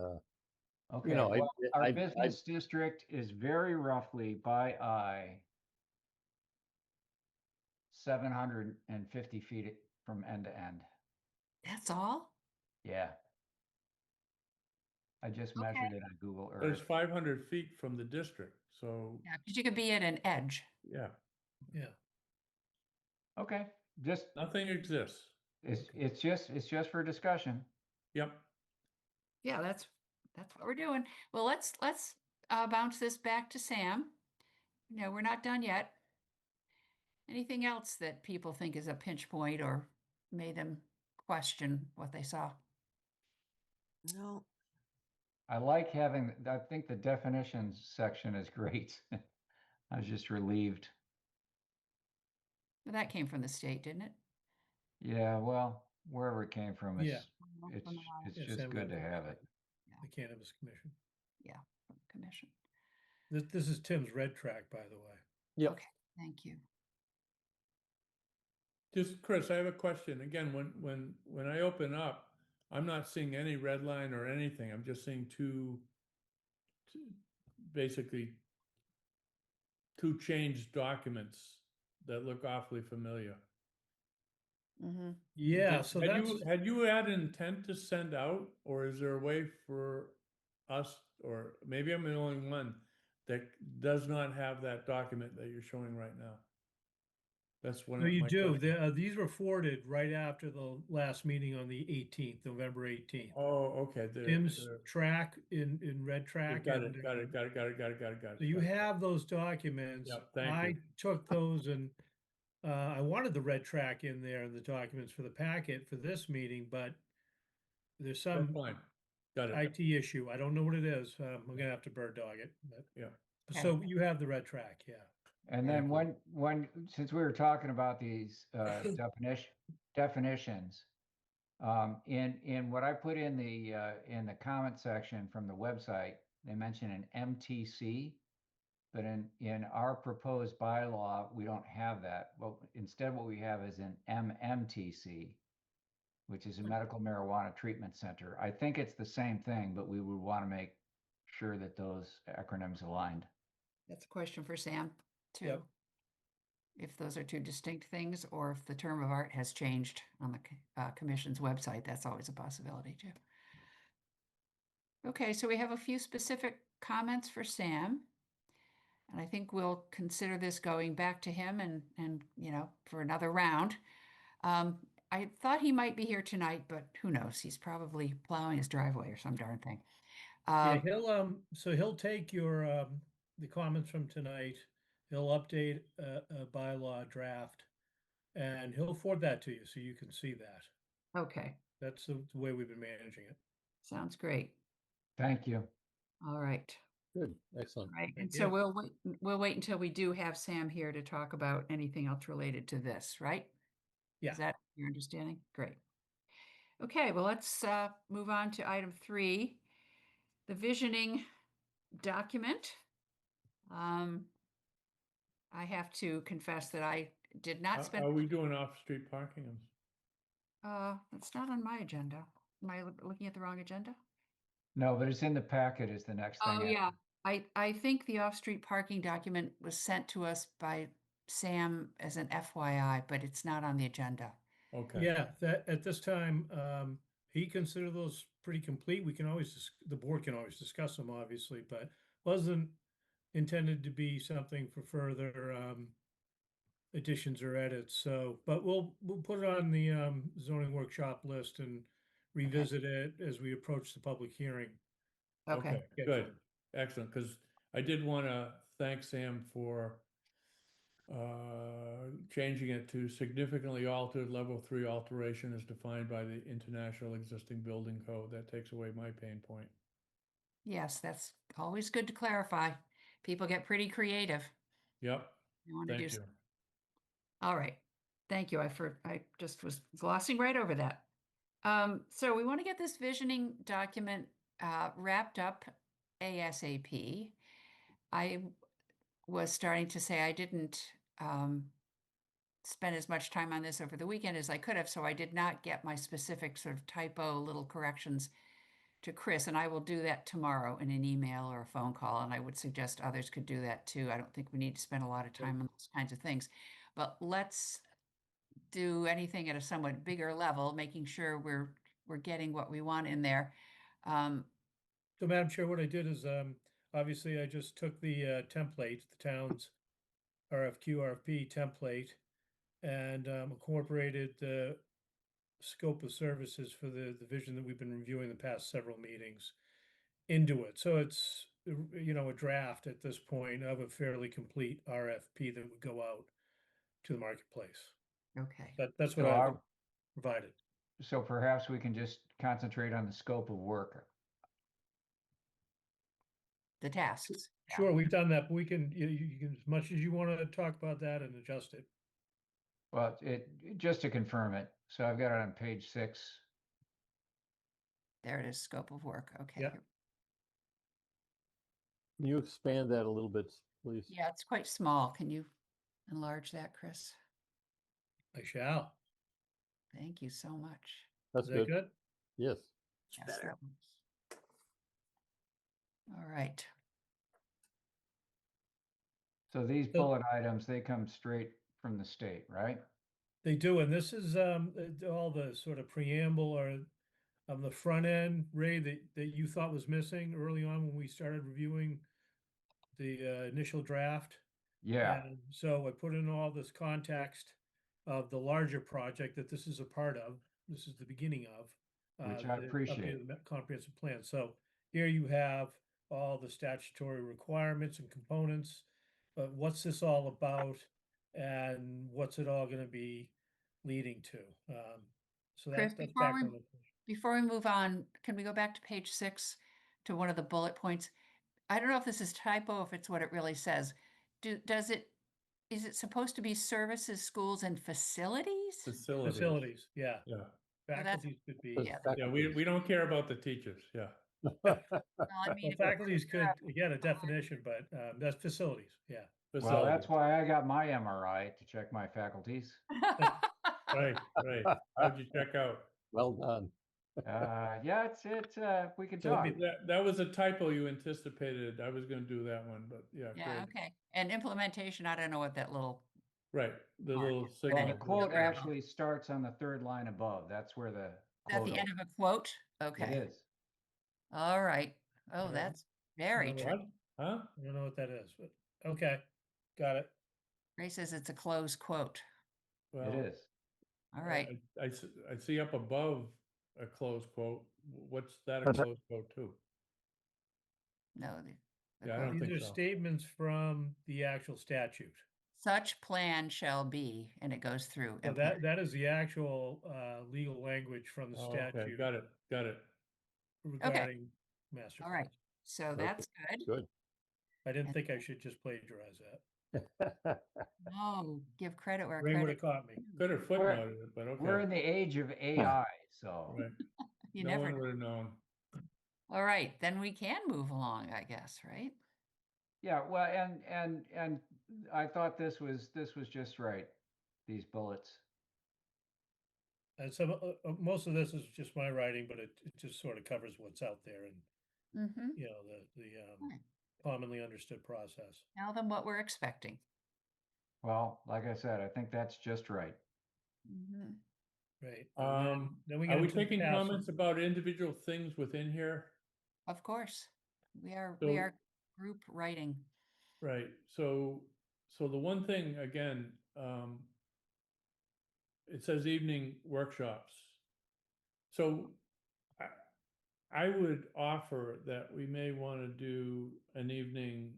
Okay, know, well, our I- business district is very roughly by eye 750 feet from end to end. That's all? Yeah. I just measured it on Google But it's Earth. 500 feet from the district, so, Yeah, because you could be at an edge. yeah, Yeah. Okay, just, nothing exists. it's just for discussion. Yep. Yeah, that's what we're doing. Well, let's bounce this back to Sam. No, we're not done yet. Anything else that people think is a pinch point or made them question what they saw? No, I like having, I think the definitions section is great. I was just relieved. Well, that came from the state, didn't it? Yeah, well, wherever it came from, Yeah. it's From the law. it's Yeah, just Sam good got to that. have it. The Cannabis Commission. From the commission. This is Tim's red track, by the way. Yep. Okay, thank you. Just, Chris, I have a question. Again, when I open up, I'm not seeing any red line or anything. I'm just seeing basically two changed documents that look awfully familiar. Mm-hmm. Yeah, so that's, Had you had intent to send out, or is there a way for us, or maybe I'm the only one that does not have that document that you're showing right now? That's one so of you my do, questions. these were forwarded right after the last meeting on the 18th, November 18th. Oh, okay. Tim's track in red track. Got and, it, got it, got it, got it, got it, got it, got it. So you got it. have those documents. Yep, thank I you. took those and I wanted the red track in there and the documents for the packet for this meeting, but there's That's some fine. Got it. IT issue. I don't know what it is. We're gonna have to bird dog it. but- Yeah. So you have the red track, yeah. And Thank then you. since we were talking about these definitions, in what I put in the comment section from the website, they mention an MTC, but in our proposed bylaw, we don't have that. Well, instead, what we have is an MMTC, which is a medical marijuana treatment center. I think it's the same thing, but we would want to make sure that those acronyms aligned. That's a question for Sam, too. Yep. If those are two distinct things, or if the term of art has changed on the commission's website, that's always a possibility, too. Okay, so we have a few specific comments for Sam. And I think we'll consider this going back to him and for another round. I thought he might be here tonight, but who knows? He's probably plowing his driveway or some darn thing. Yeah, he'll take your, the comments from tonight, he'll update a bylaw draft, and he'll forward that to you so you can see that. Okay, That's the way we've been managing it. sounds great. Thank you. All right. good, excellent. Right. And Thank so you. we'll wait until we do have Sam here to talk about anything else related to this, right? Yeah. Is that your understanding? Great. Okay, well, let's move on to item 3, the visioning document. I have to confess that I did not spend. Are we doing off-street parking? It's not on my agenda. Am I looking at the wrong agenda? No, but it's in the packet is the next thing. Oh, yeah. I think the off-street parking document was sent to us by Sam as an FYI, but it's not on the agenda. Okay. Yeah, that, at this time, he considered those pretty complete. We can always, the board can always discuss them, obviously, but wasn't intended to be something for further additions or edits. So, but we'll put it on the zoning workshop list and revisit it as we approach the public hearing. Okay, Good, schedule. excellent, because I did want to thank Sam for changing it to significantly altered level 3 alteration as defined by the International Existing Building Code. That takes away my pain point. yes, that's always good to clarify. People get pretty creative. Yep, You want to thank do. you. All right. Thank you. I just was glossing right over that. So we want to get this visioning document wrapped up ASAP. I was starting to say I didn't spend as much time on this over the weekend as I could have, so I did not get my specific sort of typo little corrections to Chris, and I will do that tomorrow in an email or a phone call, and I would suggest others could do that too. I don't think we need to spend a lot of time on those kinds of things, but let's do anything at a somewhat bigger level, making sure we're getting what we want in there. So Madam Chair, what I did is, obviously I just took the template, the town's RFP template, and incorporated the scope of services for the vision that we've been reviewing the past several meetings into it. So it's, you know, a draft at this point of a fairly complete RFP that would go out to the marketplace. Okay. That's what So I've our- provided. So perhaps we can just concentrate on the scope of work. The tasks. Yeah. Sure, we've done that, but we can, you can, as much as you want to talk about that and adjust it. Well, just to confirm it, so I've got it on page 6. There it is, scope of work. Okay. Yeah. Can you expand that a little bit, please? Yeah, it's quite small. Can you enlarge that, Chris? I shall. Thank you so much. That's Is that good. good? Yes. Yes, better. that one's- All right. So these So- bullet items, they come straight from the state, right? They do, and this is all the sort of preamble or on the front end, Ray, that you thought was missing early on when we started reviewing the initial draft. Yeah, And so I put in all this context of the larger project that this is a part of. This is the beginning of. Which I the appreciate. updated comprehensive plan. So here you have all the statutory requirements and components. But what's this all about? And what's it all going to be leading to? So Chris, that's before we, background. before we move on, can we go back to page 6 to one of the bullet points? I don't know if this is typo, if it's what it really says. Is it supposed to be services, schools, and facilities? Facilities, yeah. Yeah, Faculties could be. Yeah, yeah, we don't care about the teachers, yeah. Well, I mean, Well, if faculties it's, could, again, a definition, but that's facilities, yeah. well, that's Facilities. why I got my MRI to check my faculties. Right, right. How'd you check out? Well done. Yeah, we could So it'd talk. be- That was a typo you anticipated. I was gonna do that one, but yeah, Yeah, great. okay. And implementation, I don't know what that little, Right, the Mark. little Well, signal. the quote There. actually starts on the 3rd line above. That's where the is that quote the end opens. of a quote? It Okay, is. all right. Oh, Yeah. that's very No, true. What? Huh? I don't know what that is, but, okay, got it. Ray says it's a closed quote. It Well, is. All right. I see up above a close quote. What's that a close quote to? No. Yeah, I don't These think are so. statements from the actual statute. Such plan shall be, and it goes through. So that is the actual legal language from the Oh, okay, statute got it. regarding master All plan. right. So that's good. Good. I didn't And- think I should just plagiarize that. No, give credit where Ray would credit. have caught me. Could have footnoted it, but We're okay. in the age of AI, so Right. You No never one know. would have known. All right, then we can move along, I guess, right? yeah. Well, and I thought this was just right. These bullets. And some, most of this is just my writing, but it just sort of covers what's out there and, Mm-hmm. you know, the Right. commonly understood process. Tell them what we're expecting. Well, like I said, I think that's just right. Mm-hmm. Right. And then we get Are we into the taking task. comments about individual things within here? Of course, we are. So- We are group writing. Right, so the one thing, again, it says evening workshops. So I would offer that we may want to do an evening,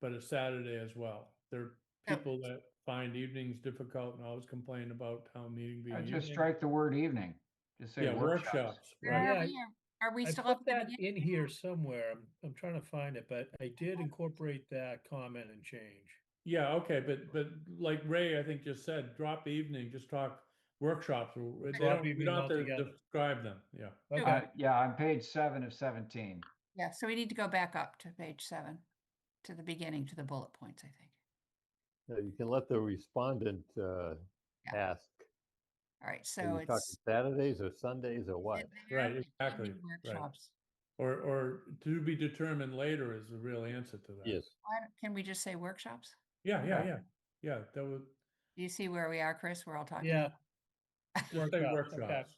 but a Saturday as well. There are Oh. people that find evenings difficult and always complain about town meeting being I'd evening. just strike the word evening, just say Yeah, workshops. workshops, Where right. Yeah, are we? Are we I still up put at the that beginning? in here somewhere. I'm trying to find it, but I did incorporate that comment and change. Yeah, okay, but like Ray, I think just said, drop evening, just talk workshops. We Drop we evening don't have to altogether. describe them, yeah. Okay, Yeah, on page 7 of 17. Yeah, so we need to go back up to page 7, to the beginning, to the bullet points, I think. You can let the respondent ask. All right, Are so you talking it's Saturdays or Sundays or what? it there, Right, the exactly, evening right. workshops. Or to be determined later is the real answer to that. Yes. Can we just say workshops? Yeah, that would, Do you see where we are, Chris? We're all talking. yeah. just say Workshop, okay. workshops.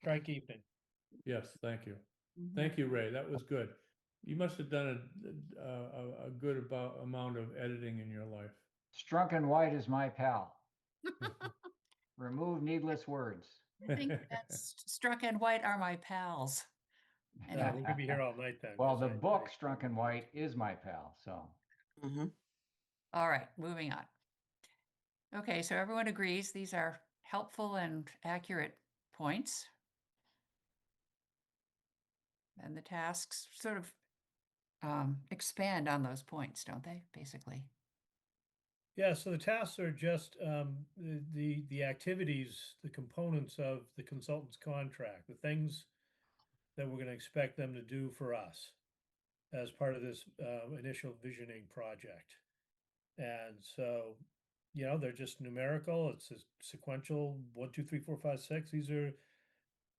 Strike evening. Yes, thank you. Mhm. Thank you, Ray, that was good. You must have done a good amount of editing in your life. Strunk and White is my pal. Remove needless words. I think that's Struck and White are my pals. We're Anyway, gonna be here all night then. Well, 'cause the I- book Strunk and White is my pal, so. Mhm. all right, moving on. Okay, so everyone agrees these are helpful and accurate points. And the tasks sort of expand on those points, don't they, basically? Yeah, so the tasks are just the activities, the components of the consultant's contract, the things that we're gonna expect them to do for us as part of this initial visioning project. And so, they're just numerical, it's a sequential 1, 2, 3, 4, 5, 6. These are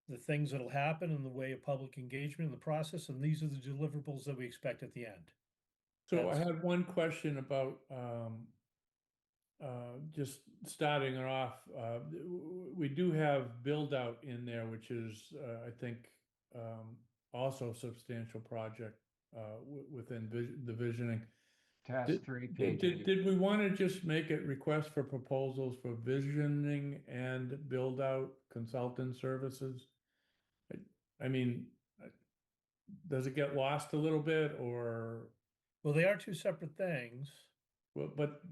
the things that'll happen in the way of public engagement in the process, and these are the deliverables that we expect at the end. So I That's- had one question about just starting it off. We do have build out in there, which is I think also a substantial project within the visioning. Task 3, page 8. Did we want to just make it request for proposals for visioning and build out consultant services? I mean, does it get lost a little bit or? Well, they are two separate things. Well, but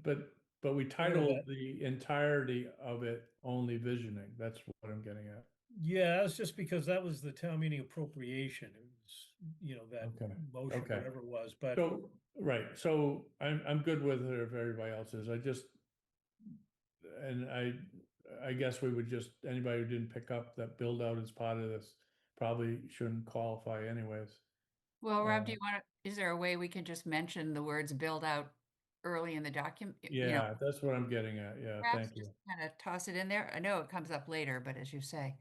we titled the entirety of it only visioning. That's what I'm getting at. Yeah, that's just because that was the town meeting appropriation. It was, that Okay, motion, okay. whatever it was, but So, right, so I'm good with it if everybody else is. And I guess we would just, anybody who didn't pick up that build out as part of this probably shouldn't qualify anyways. Well, Rob, do you want to, is there a way we can just mention the words build out early in the document? Yeah, that's what I'm getting at. Yeah, Perhaps thank you. just kind of toss it in there. I know it comes up later, but as you say,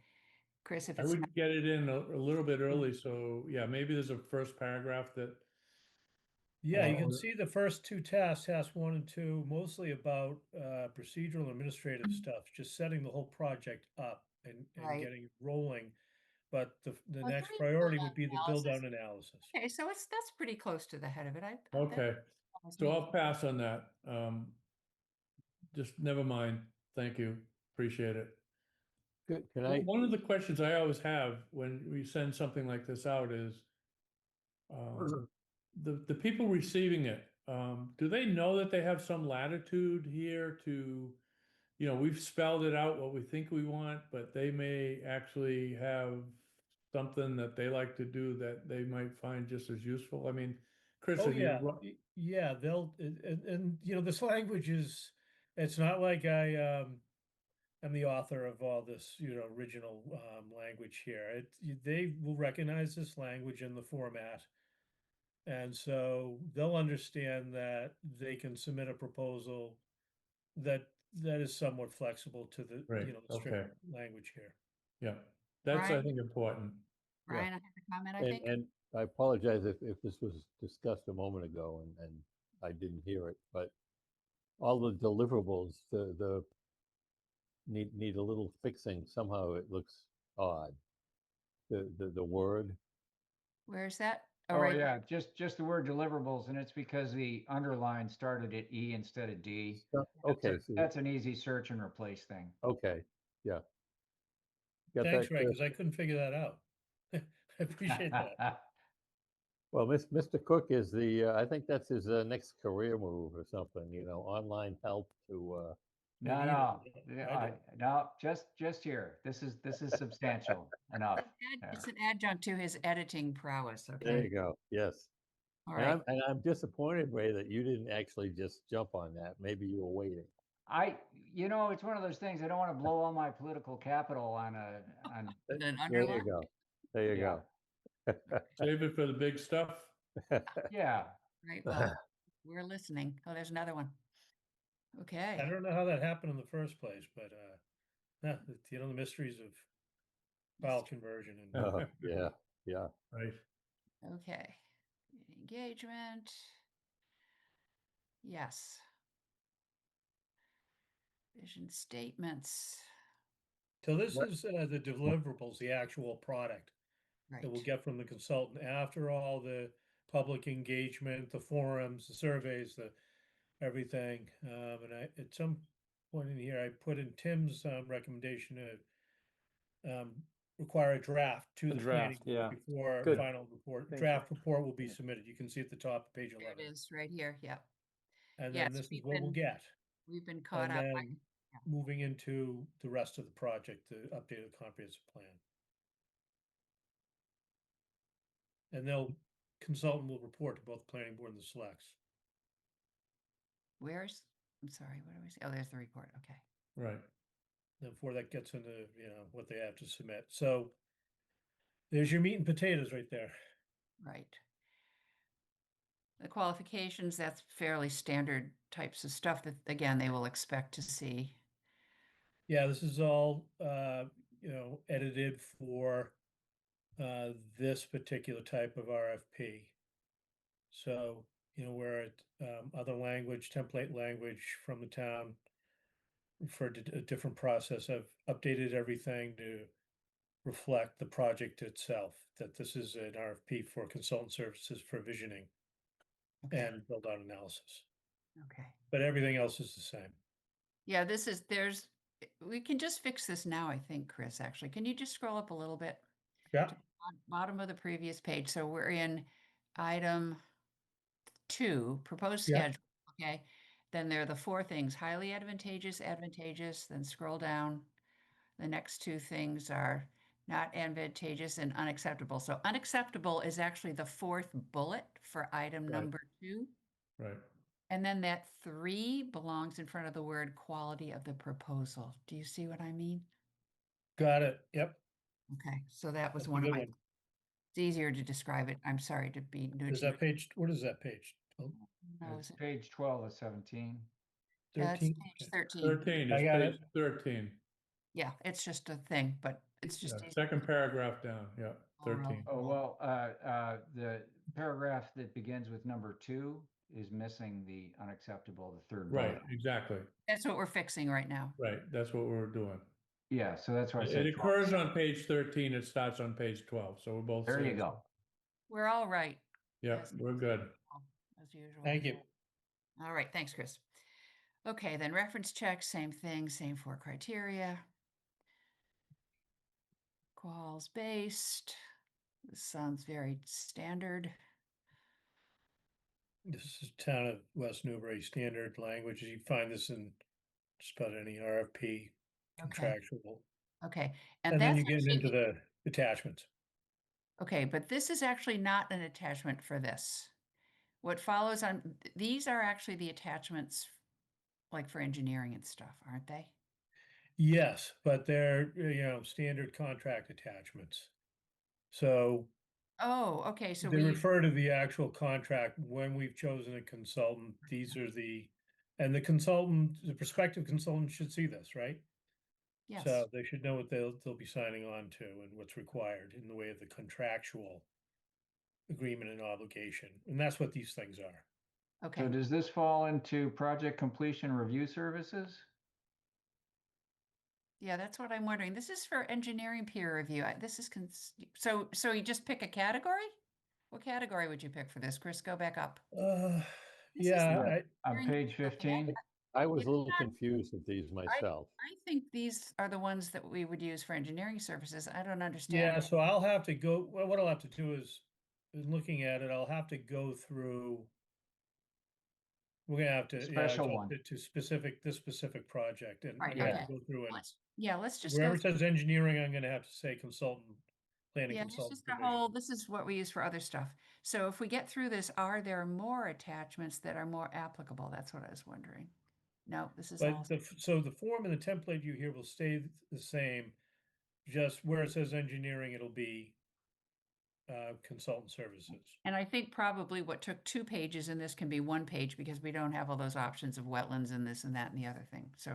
Chris, if I it's not, would get it in a little bit early, so yeah, maybe there's a first paragraph that. yeah, you can or- see the first two tasks, task 1 and 2, mostly about procedural and administrative stuff, just setting the whole project up and Right. getting it rolling. But the Well, next three priority build-out would be the analysis. build out analysis. okay, so that's pretty close to the head of it. that Okay, almost so means- I'll pass on that. Just never mind. Thank you. Appreciate it. Can I, One of the questions I always have when we send something like this out is, the people receiving it, do they know that they have some latitude here to, we've spelled it out what we think we want, but they may actually have something that they like to do that they might find just as useful? I mean, Chris, Oh, have you yeah, ru- yeah, and this language is, it's not like I am the author of all this, original language here. They will recognize this language in the format. And so they'll understand that they can submit a proposal that is somewhat flexible to the, Right, the strict okay. language here. Yeah, that's, I Brian? think, important. Brian, I have a comment, I and, think. and I apologize if this was discussed a moment ago and I didn't hear it, but all the deliverables, the need a little fixing. Somehow it looks odd. The word, Where's that? Oh, Oh, right. yeah, just the word deliverables, and it's because the underline started at E instead of D. So- That's Okay, a- so, That's an easy search and replace thing. okay, yeah. Got Thanks, that, Ray, Chris? because I couldn't figure that out. I appreciate that. Well, Mr. Cook is I think that's his next career move or something, online help to, No, need it. no, Yeah, I do. no, just here. This is substantial enough. Yeah. It's an adjunct to his editing prowess, there you okay? go, yes. All And right. I'm disappointed, Ray, that you didn't actually just jump on that. Maybe you were waiting. It's one of those things. I don't want to blow all my political capital on An There underline? you go. There you yeah, go. Save it for the big stuff. yeah. Right, well, we're listening. Oh, there's another one. I Okay, don't know how that happened in the first place, but yeah, the mysteries of file conversion and Oh, yeah, yeah. Right. okay. Engagement. Yes. Vision statements, so this What- is the deliverables, the actual product that we'll right. get from the consultant after all the public engagement, the forums, the surveys, the everything. And at some point in here, I put in Tim's recommendation to require a draft to A the planning draft, board yeah. before Good. final report. Thank you. Draft report will be Yeah. submitted. You can see at the top of page There it 11. is, right here, yep. And Yes, then this is what we'll get. we've been caught And up. then moving into the rest of the project, the updated comprehensive plan. And consultant will report to both the planning board and the selects. I'm sorry, what do we say? Oh, there's the report, okay. Right. Then before that gets into, what they have to submit. So there's your meat and potatoes right there. Right. The qualifications, that's fairly standard types of stuff that, again, they will expect to see. Yeah, this is all, edited for this particular type of RFP. So, where other language, template language from the town for a different process, I've updated everything to reflect the project itself, that this is an RFP for consultant services for visioning Okay, and build out analysis. okay. But everything else is the same. Yeah, we can just fix this now, I think, Chris, actually. Can you just scroll up a little bit? Yeah. To the bottom of the previous page. So we're in item 2, proposed Yeah. schedule, okay? Then there are the 4 things, highly advantageous, advantageous, then scroll down. The next 2 things are not advantageous and unacceptable. So unacceptable is actually the 4th bullet for item Right. number 2. Right. And then that 3 belongs in front of the word quality of the proposal. Do you see what I mean? Got it. Yep. Okay, so that was That's a one of good my, one. it's easier to describe it. I'm sorry to be Is nudgy. that page, what is that page? Oh, No, It's is it? page 12 of 17. That's 13? page 13. 13 I is got page it. 13. Yeah, it's just a thing, but it's just. Yeah, second paragraph down. Yeah, Oh, really? 13. Oh, well, the paragraph that begins with number 2 is missing the unacceptable, the third Right, bullet. exactly. That's what we're fixing right now. Right. That's what we're doing. Yeah, so that's why I It said 12. occurs on page 13. It starts on page 12. So we're both There you saying- go. We're all right. Yeah, as- we're good. As usual. Thank you. All right, thanks, Chris. Okay, then reference check, same thing, same 4 criteria. Quals based. This sounds very standard. This is town of West Newbury standard language. You find this in just about any RFP, contractual. Okay, And then that's you get actually into the attachments. okay, but this is actually not an attachment for this. What follows on, these are actually the attachments like for engineering and stuff, aren't they? Yes, but they're, standard contract attachments. So Oh, okay, so they we, refer to the actual contract when we've chosen a consultant. These are and the consultant, the prospective consultant should see this, right? yes, So they should know what they'll be signing on to and what's required in the way of the contractual agreement and obligation. And that's what these things are. okay. So does this fall into project completion review services? Yeah, that's what I'm wondering. This is for engineering peer review. This is, so you just pick a category? What category would you pick for this? Chris, go back up. Uh, This is yeah, Yeah. I, On page Okay, 15, I was It's a little not- confused with these myself. I think these are the ones that we would use for engineering services. I don't yeah, understand. so I'll have to go, well, what I'll have to do is, in looking at it, I'll have to go through. We're gonna have to, yeah, special adjust one. it to specific, this specific project, and Right, we have okay. to go through and Let's just go. wherever it says engineering, I'm gonna have to say consultant, planning Yeah, it's consultant just a division. whole, this is what we use for other stuff. So if we get through this, are there more attachments that are more applicable? That's what I was wondering. No, this is all, But so the form and the template you hear will stay the same, just where it says engineering, it'll be consultant services. and I think probably what took 2 pages in this can be 1 page because we don't have all those options of wetlands and this and that and the other thing. So,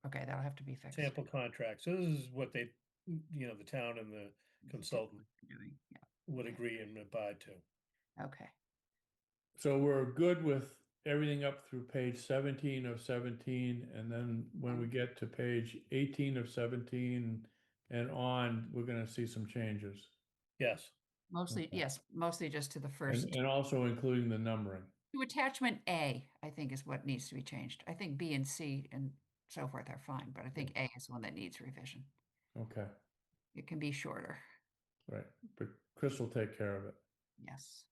okay, that'll have to be fixed. Sample contract. So this is what they, the town and the consultant Doing, yeah, would okay. agree and abide to. Okay. So we're good with everything up through page 17 of 17, and then when we get to page 18 of 17 and on, we're gonna see some changes. Yes. Mostly, Okay. yes, mostly just to the first. And also including the numbering. To attachment A, I think is what needs to be changed. I think B and C and so forth are fine, but I think A is one that needs revision. Okay, It can be shorter. right, but Chris will take care of it. Yes,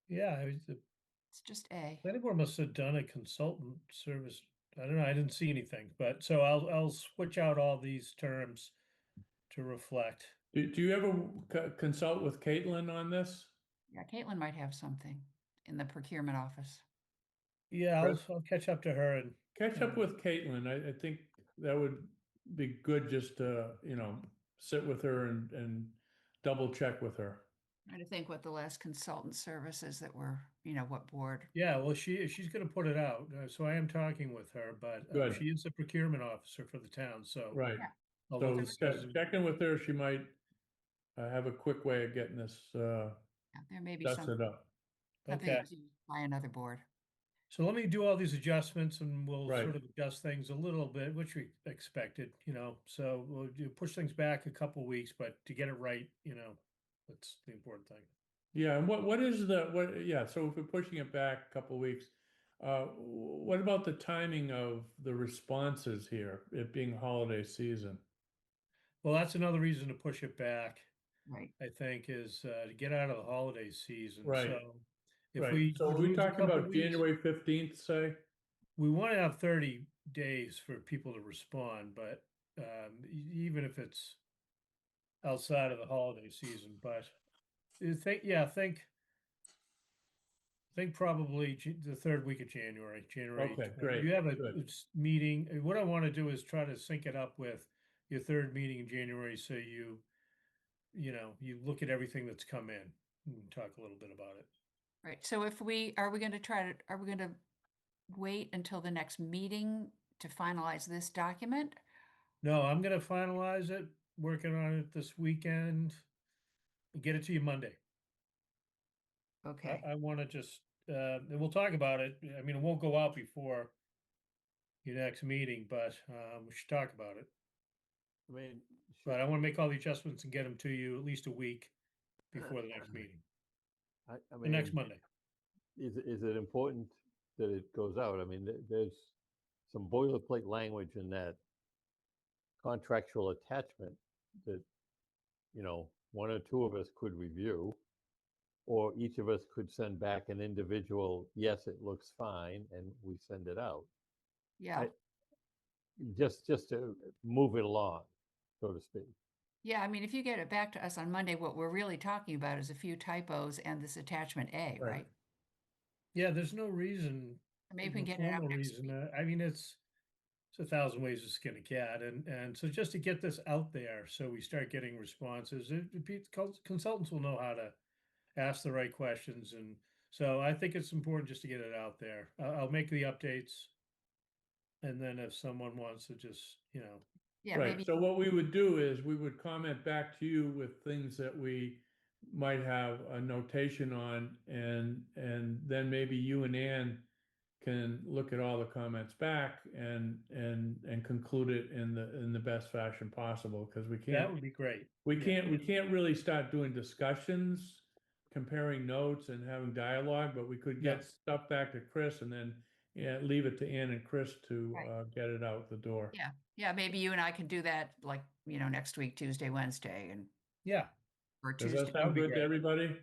Yeah, the it's just A. planning board must have done a consultant service. I don't know, I didn't see anything, but so I'll switch out all these terms to reflect. Do you ever consult with Caitlin on this? Yeah, Caitlin might have something in the procurement office. Yeah, Chris? I'll catch up to her and Catch up with Caitlin. I think that would be good just to, sit with her and double check with her. Trying to think what the last consultant services that were, what board. yeah, well, she's gonna put it out, so I am talking with her, but Good. she is the procurement officer for the town, so. Right. Yeah. although So this doesn't- check in with her. She might have a quick way of getting this Yeah, there may be dusted something up. Okay, that's used by another board. so let me do all these adjustments and we'll Right. sort of adjust things a little bit, which we expected, so we'll push things back a couple weeks, but to get it right, that's the important thing. Yeah, and so if we're pushing it back a couple of weeks, what about the timing of the responses here, it being holiday season? Well, that's another reason to push it back, Right. I think, is to get out of the holiday season, Right. so. If Right, we so are we lose a talking couple about weeks- January 15th, say? We want to have 30 days for people to respond, but even if it's outside of the holiday season, but think probably the third week of January, January. Okay, 20. great, You have a good. meeting. What I want to do is try to sync it up with your third meeting in January, so you look at everything that's come in and talk a little bit about it. Right. So are we going to wait until the next meeting to finalize this document? No, I'm gonna finalize it, working on it this weekend, and get it to you Monday. Okay. I wanna just, and we'll talk about it. I mean, it won't go out before your next meeting, but, we should talk about it. I mean, But I wanna make all the adjustments and get them to you at least a week before the next meeting, I the next mean, Monday. is it important that it goes out? I mean, there's some boilerplate language in that contractual attachment that, one or two of us could review, or each of us could send back an individual, yes, it looks fine, and we send it out. Yeah. Just to move it along, so to speak. Yeah. I mean, if you get it back to us on Monday, what we're really talking about is a few typos and this attachment A, Right. right? Yeah, there's no reason, Maybe we no can get it out formal next reason. week. I mean, it's a thousand ways to skin a cat, and so just to get this out there, so we start getting responses. Consultants will know how to ask the right questions, and so I think it's important just to get it out there. I'll make the updates, and then if someone wants to just, Yeah. Right, Maybe. so what we would do is we would comment back to you with things that we might have a notation on, and then maybe you and Ann can look at all the comments back and conclude it in the best fashion possible, because we That can't, would be great. we Yeah. can't really start doing discussions, comparing notes and having dialogue, but we could Yeah. get stuff back to Chris and then, yeah, leave it to Ann and Chris to Right. get it out the door. Yeah, yeah, maybe you and I can do that like, next week, Tuesday, Wednesday, and Yeah, or Does Tuesday. that sound be good to great. everybody?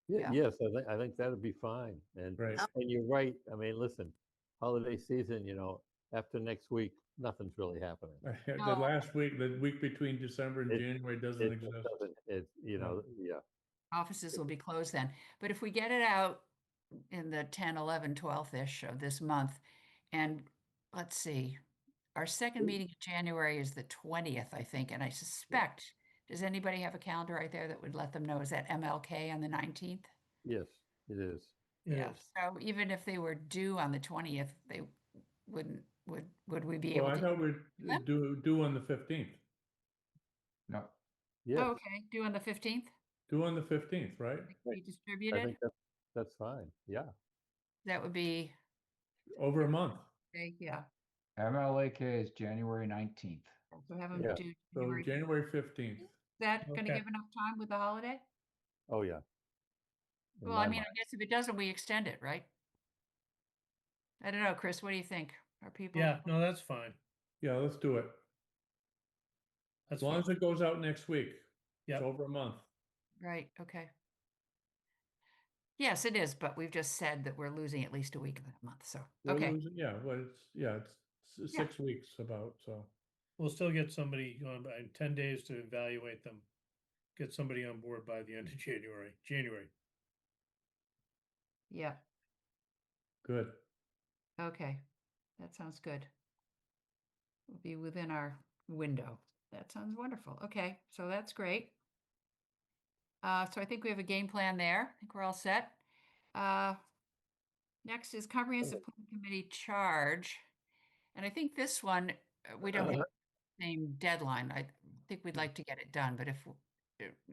Yeah. Yes, I think that'd be fine. And Great. and you're right. I mean, listen, holiday season, after next week, nothing's really happening. The last week, the week between December and It- January doesn't It just exist. doesn't, yeah. Offices will be closed then. But if we get it out in the 10, 11, 12th-ish of this month, and let's see, our second meeting in January is the 20th, I think, and I suspect, does anybody have a calendar right there that would let them know? Is that MLK on the 19th? Yes, it is. it Yeah, is. so even if they were due on the 20th, they would we be Well, able I to? thought we'd Yep. do on the 15th. No, Yes, Oh, okay, due on the 15th? Do on the 15th, right? Be I distributed? think that's fine. Yeah. That would be, Over a month. okay, yeah. MLAK is January 19th. So have them Yeah. do So January. January 15th. Is that gonna Okay. give enough time with the holiday? Oh, yeah. In Well, my I mean, mind. I guess if it doesn't, we extend it, right? I don't know, Chris, what do you think? Are people? Yeah, no, that's fine. Yeah, let's do it. That's As long fine. as it goes out next week. It's Yep. over a month. Right, okay. Yes, it is, but we've just said that we're losing at least a week of that month, so, We're okay. losing- Yeah, well, it's Yeah. 6 weeks about, so. We'll still get somebody on by 10 days to evaluate them. Get somebody on board by the end of January. Yeah, Good. okay. That sounds good. We'll be within our window. That sounds wonderful. Okay, so that's great. So I think we have a game plan there. I think we're all set. Next is comprehensive plan committee charge. And I think this one, we don't have the same deadline. I think we'd like to get it done, but if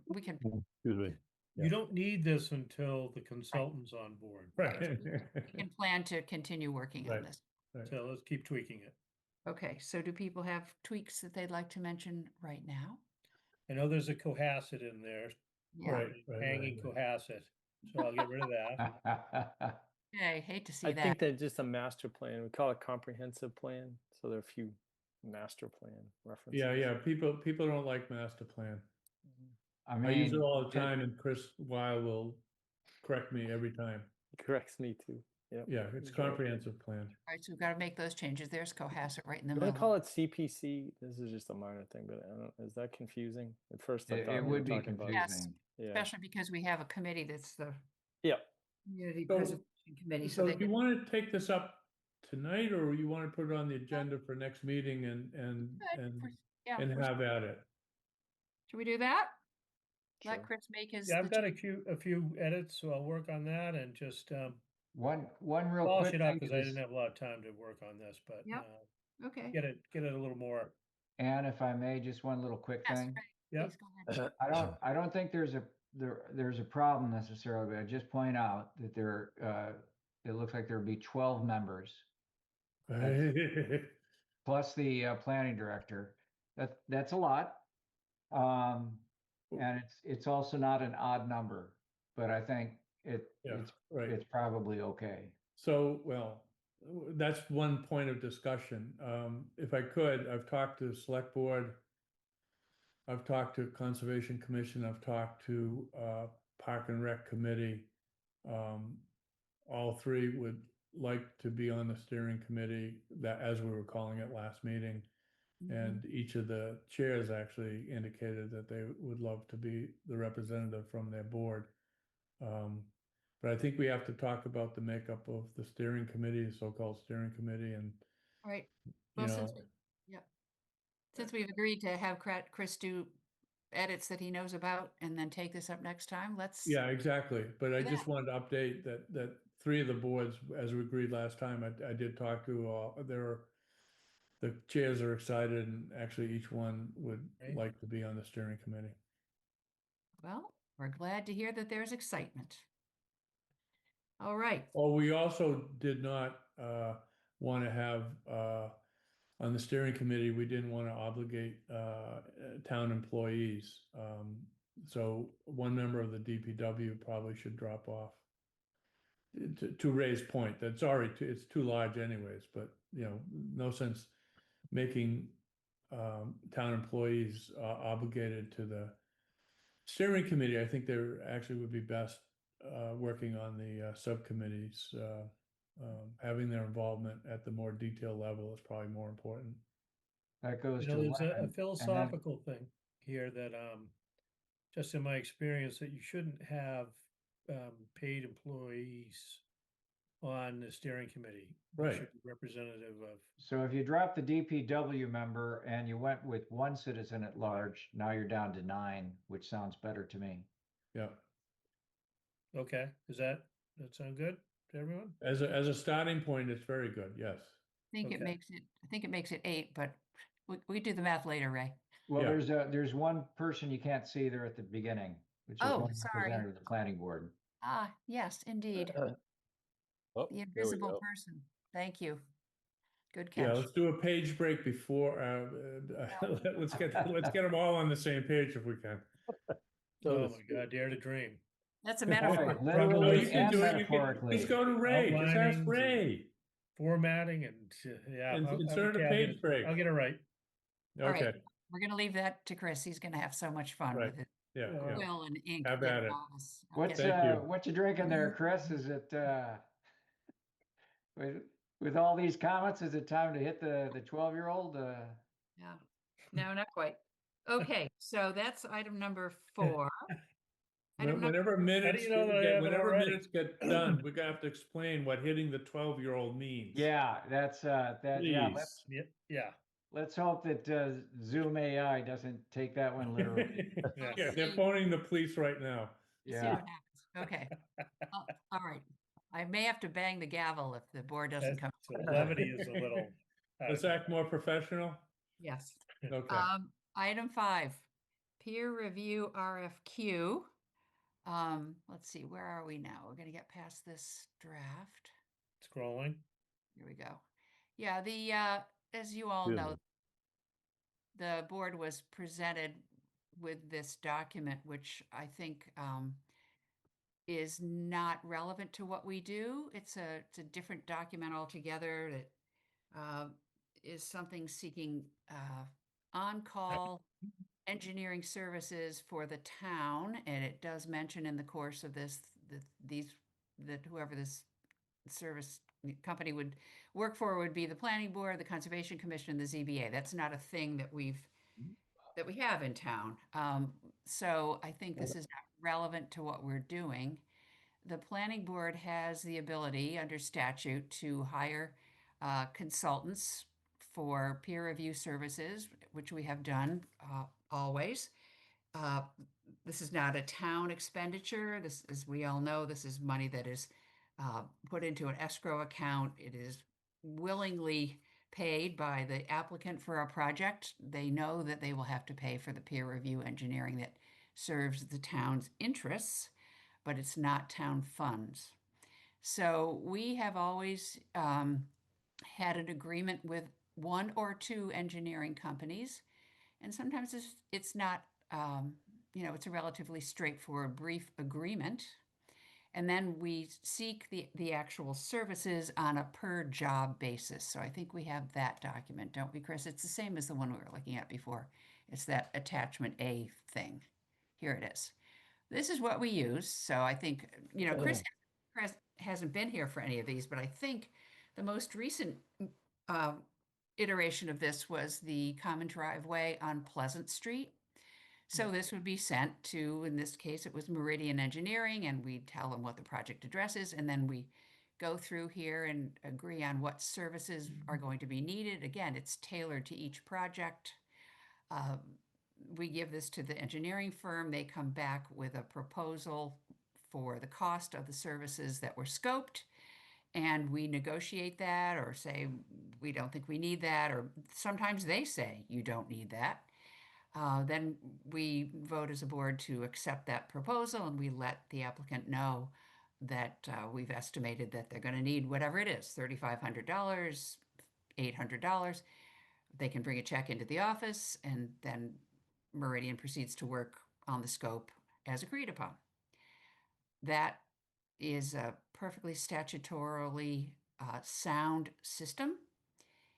we can, Excuse me. You Yeah. don't need this until the consultant's on board. Right. we can plan to continue working on Right. this. So let's keep tweaking it. Okay, so do people have tweaks that they'd like to mention right now? I know there's a Cohasset in there, Yeah, Right. hanging Cohasset, so I'll get rid of that. okay, hate to see I that. think that just a master plan, we call it comprehensive plan, so there are a few master plan references. Yeah. People don't like master plan. I I use it mean, all the time, and Chris Weil will correct me every time. He corrects me too. Yep. Yeah, it's he's right. comprehensive plan. All right, so we've got to make those changes. There's Cohasset right in the You want middle. to call it CPC? This is just a minor thing, but I don't, is that confusing? At first I It- thought it we were would be talking about. Yes, confusing. Yeah, especially because we have a committee that's the yeah. Community So- Preservation Committee. So they do you could- want to take this up tonight, or you want to put it on the agenda for next meeting and yeah, for- have at it? should we do that? Let Sure. Chris make his. Yeah, the I've got change- a few edits, so I'll work on that and just One real polish quick it up thing because I is, didn't have a lot of time to work on this, but Yep. Okay. get it a little more. Ann, if I may, just one little quick Yes, thing. right, Yep. please go ahead. I don't think there's a problem necessarily, but I just point out that it looks like there'd be 12 members plus the planning director. That's a lot. And it's also not an odd number, but I think Yeah, it's right. probably okay. So, well, that's one point of discussion. If I could, I've talked to select board. I've talked to Conservation Commission. I've talked to Park and Rec Committee. All three would like to be on the steering committee, that, as we were calling it last meeting. And each of the chairs actually indicated that they would love to be the representative from their board. But I think we have to talk about the makeup of the steering committee, the so-called steering committee, and, All right. you Well, know, since we've agreed to have Chris do edits that he knows about and then take this up next time, let's. yeah, exactly. But I do just that. wanted to update that three of the boards, as we agreed last time, I did talk to, the chairs are excited, and actually each one would Right. like to be on the steering committee. Well, we're glad to hear that there's excitement. All right. Oh, we also did not want to have, on the steering committee, we didn't want to obligate town employees. So one member of the DPW probably should drop off. To Ray's point, that's already, it's too large anyways, but, you know, no sense making town employees obligated to the steering committee. I think there actually would be best working on the subcommittees. Having their involvement at the more detailed level is probably more important. That goes You know, to there's a 11, and then- philosophical thing here that, just in my experience, that you shouldn't have, paid employees on the steering committee. They Right. should be representative of, So if you drop the DPW member and you went with one citizen at large, now you're down to 9, which sounds better to me. Yeah. okay, that sound good to everyone? As a starting point, it's very good. Yes. I think it Okay. makes it, I think it makes it 8, but we do the math later, Ray. Well, Yeah. there's one person you can't see there at the beginning, which is Oh, one sorry. representative of the planning board. Ah, yes, indeed. Oh, The there we invisible go. person. Thank you. Good Yeah. catch. Let's do a page break before. Let's get them all on the same page if we can. So Oh this- my God, dare to dream. That's a Boy, metaphor. No, literally you can and do it. metaphorically. Just go to Ray. Just ask Outlinings and- Ray. Formatting and, yeah. Insert a okay, page break. I'll get it right. All right. Okay. We're going to leave that to Chris. He's going to have so much fun Right. with it. Yeah. Yeah. Yeah. Quill and ink. Have getting at it. all this. What's Okay. Thank you. what you drinking there, Chris? Is it with all these comments, is it time to hit the 12-year-old? Yeah. No, not quite. Okay, so that's item number 4. Item number, Whenever minutes you know that I haven't whenever already? minutes get done, we're gonna have to explain what hitting the 12-year-old means. Yeah, that's yeah. Please. Yeah. Let's hope that Zoom AI doesn't take that one literally. Yeah. Yeah, they're See. phoning the police right now. we'll see Yeah. what happens. Okay. All right. I may have to bang the gavel if the board doesn't come. So levity is a little. Let's act more professional. Yes. Okay. Item 5, peer review RFQ. Let's see, where are we now? We're going to get past this draft. Scrolling. Here we go. Yeah, as you all Excuse know, me. the board was presented with this document, which I think is not relevant to what we do. It's a different document altogether that is something seeking on-call engineering services for the town, and it does mention in the course of this that whoever this service company would work for would be the planning board, the conservation commission, and the ZBA. That's not a thing that we have in town. So I think this is not relevant to what we're doing. The planning board has the ability under statute to hire consultants for peer review services, which we have done always. This is not a town expenditure. This, as we all know, this is money that is put into an escrow account. It is willingly paid by the applicant for a project. They know that they will have to pay for the peer review engineering that serves the town's interests, but it's not town funds. So we have always had an agreement with 1 or 2 engineering companies, and sometimes it's not, it's a relatively straightforward, brief agreement. And then we seek the actual services on a per job basis. So I think we have that document, don't we, Chris? It's the same as the one we were looking at before. It's that attachment A thing. Here it is. This is what we use. So I think, Chris hasn't been here for any of these, but I think the most recent iteration of this was the common driveway on Pleasant Street. So this would be sent to, in this case, it was Meridian Engineering, and we tell them what the project address is, and then we go through here and agree on what services are going to be needed. Again, it's tailored to each project. We give this to the engineering firm. They come back with a proposal for the cost of the services that were scoped, and we negotiate that or say, we don't think we need that, or sometimes they say, you don't need that. Then we vote as a board to accept that proposal, and we let the applicant know that we've estimated that they're going to need whatever it is, $3,500, $800. They can bring a check into the office, and then Meridian proceeds to work on the scope as agreed upon. That is a perfectly statutorily sound system.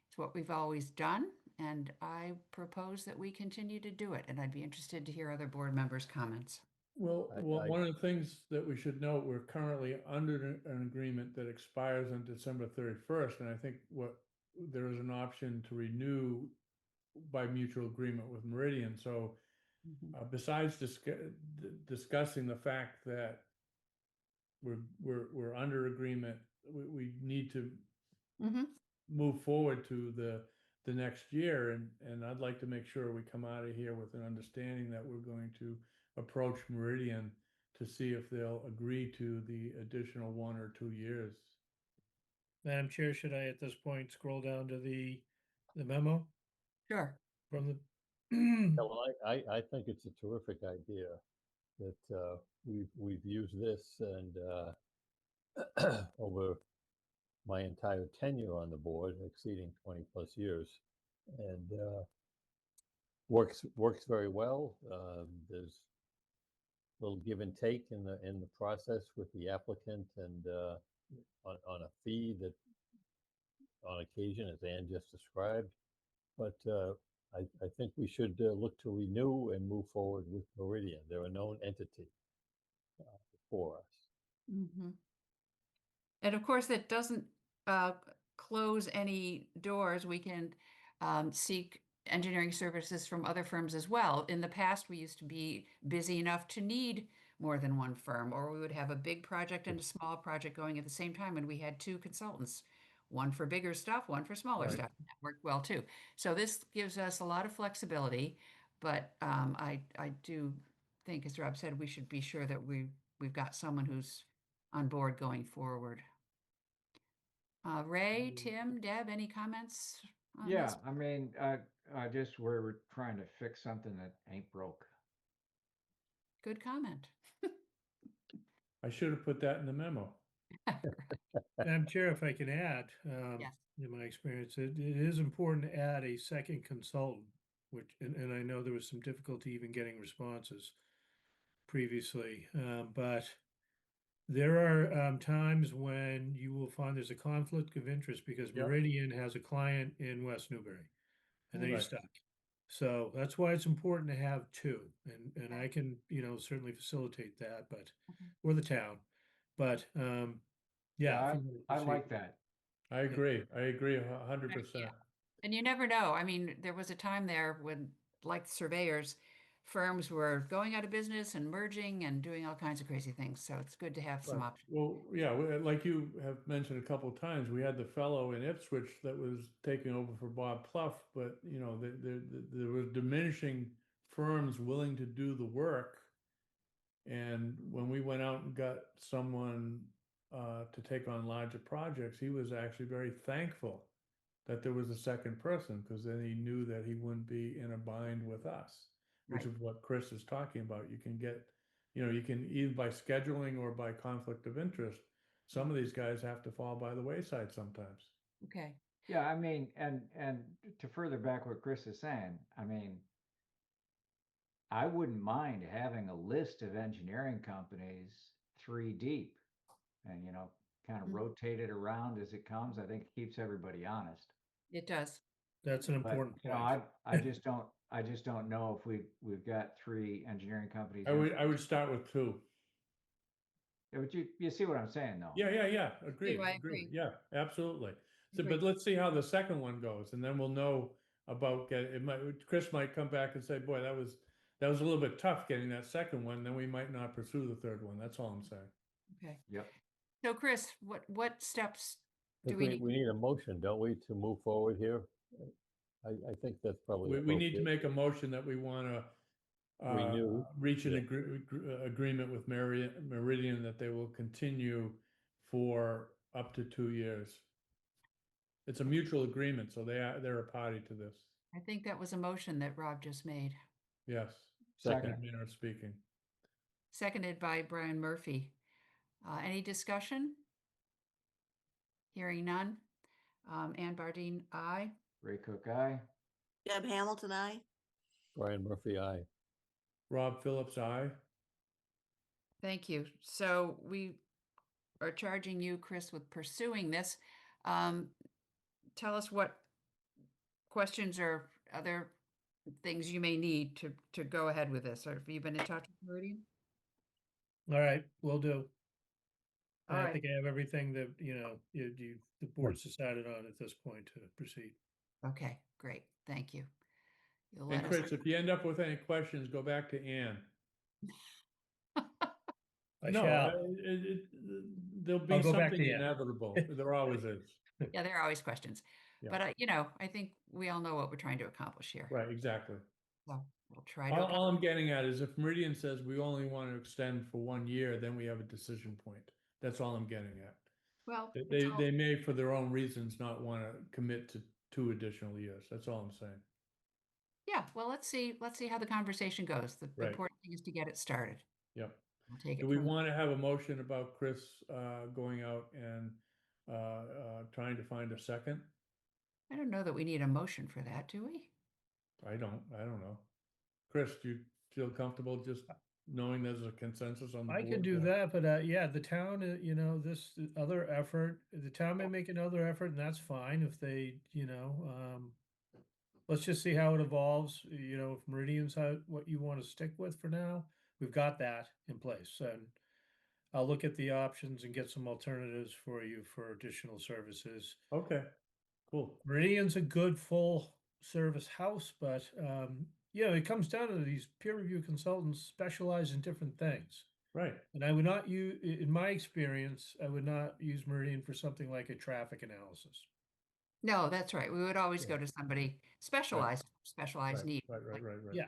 It's what we've always done, and I propose that we continue to do it. And I'd be interested to hear other board members' comments. Well, I- well, I- one of the things that we should note, we're currently under an agreement that expires on December 31st, and I think there is an option to renew by mutual agreement with Meridian. So besides discussing the fact that we're under agreement, we need to Mm-hmm. move forward to the next year, and I'd like to make sure we come out of here with an understanding that we're going to approach Meridian to see if they'll agree to the additional 1 or 2 years. Madam Chair, should I at this point scroll down to the memo Sure. from the? Yeah, well, I think it's a terrific idea that we've used this and over my entire tenure on the board, exceeding 20 plus years, and works very well. There's a little give and take in the process with the applicant and on a fee that on occasion, as Ann just described. But I think we should look to renew and move forward with Meridian. They're a known entity for us. Mm-hmm. And of course, that doesn't close any doors. We can seek engineering services from other firms as well. In the past, we used to be busy enough to need more than one firm, or we would have a big project and a small project going at the same time, and we had 2 consultants, one for bigger stuff, one for smaller Right. stuff. That worked well too. So this gives us a lot of flexibility, but I do think, as Rob said, we should be sure that we've got someone who's on board going forward. Ray, Tim, Deb, any comments on Yeah, this? I mean, just where we're trying to fix something that ain't broke. Good comment. I should have put that in the memo. Madam Chair, if I can add, Yes. in my experience, it is important to add a second consultant, and I know there was some difficulty even getting responses previously, but there are times when you will find there's a conflict of interest because Yep. Meridian has a client in West Newbury, and then you're Right. stuck. So that's why it's important to have 2, and I can, certainly facilitate that, but, or the town, but, yeah. if you wanna I proceed. like that. I agree 100%. And you never know. I mean, there was a time there when, like surveyors, firms were going out of business and merging and doing all kinds of crazy things. So it's good to have some Right. options. Well, yeah, like you have mentioned a couple of times, we had the fellow in Ipswich that was taking over for Bob Pluff, but there were diminishing firms willing to do the work. And when we went out and got someone to take on larger projects, he was actually very thankful that there was a second person, because then he knew that he wouldn't be in a bind with us, which Right. is what Chris is talking about. You can get, you can either by scheduling or by conflict of interest, some of these guys have to fall by the wayside sometimes. Okay. Yeah, I mean, and to further back what Chris is saying, I mean, I wouldn't mind having a list of engineering companies 3 deep and, kind of Mhm. rotate it around as it comes. I think it keeps everybody honest. It does. That's an But, important point. I just don't know if we've got 3 engineering companies. I would start with 2. Yeah, but you see what I'm saying though? Yeah. Agreed. I agree. Yeah, absolutely. So, Agree. but let's see how the second one goes, and then we'll know about Chris might come back and say, boy, that was a little bit tough getting that second one. Then we might not pursue the third one. That's all I'm saying. Okay. Yep. So Chris, what steps I do think we need? we need a motion, don't we, to move forward here? I think that's probably We need to appropriate. make a motion that we want to Renew, reach an yeah. agreement with Meridian that they will continue for up to 2 years. It's a mutual agreement, so they're a party to this. I think that was a motion that Rob just made, Yes. Second. Second manner of speaking. seconded by Brian Murphy. Any discussion? Hearing none. Ann Bardine, aye. Ray Cook, aye. Deb Hamilton, I. Brian Murphy, aye. Rob Phillips, aye. Thank you. So we are charging you, Chris, with pursuing this. Tell us what questions or other things you may need to go ahead with this. Or have you been in touch with Meridian? All right, will do. All I right. think I have everything that, the board's decided on at this point to proceed. Okay, great. Thank you. You'll And let us. Chris, if you end up with any questions, go back to Ann. I No, shall. there'll I'll be go back something to Ann. inevitable. There always is. Yeah, there are always questions. Yeah. But, I think we all know what we're trying to accomplish here. Right, exactly. So we'll try to. All I'm getting at is if Meridian says we only want to extend for 1 year, then we have a decision point. That's all I'm getting at. Well, They may, for their own reasons, not want to commit to 2 additional years. That's all I'm saying. yeah, well, let's see how the conversation goes. The Right. important thing is to get it started. Yep. We'll take it Do we from. want to have a motion about Chris going out and trying to find a second? I don't know that we need a motion for that, do we? I don't know. Chris, do you feel comfortable just knowing there's a consensus on the I board? could do that, but yeah, the town, this other effort, the town may make another effort, and that's fine if they, let's just see how it evolves. If Meridian's what you want to stick with for now, we've got that in place, and I'll look at the options and get some alternatives for you for additional services. Okay, cool. Meridian's a good full service house, but it comes down to these peer review consultants specialize in different things. Right. And I would not use, in my experience, I would not use Meridian for something like a traffic analysis. No, that's right. We would always Yeah. go to somebody specialized need. Right. Yeah.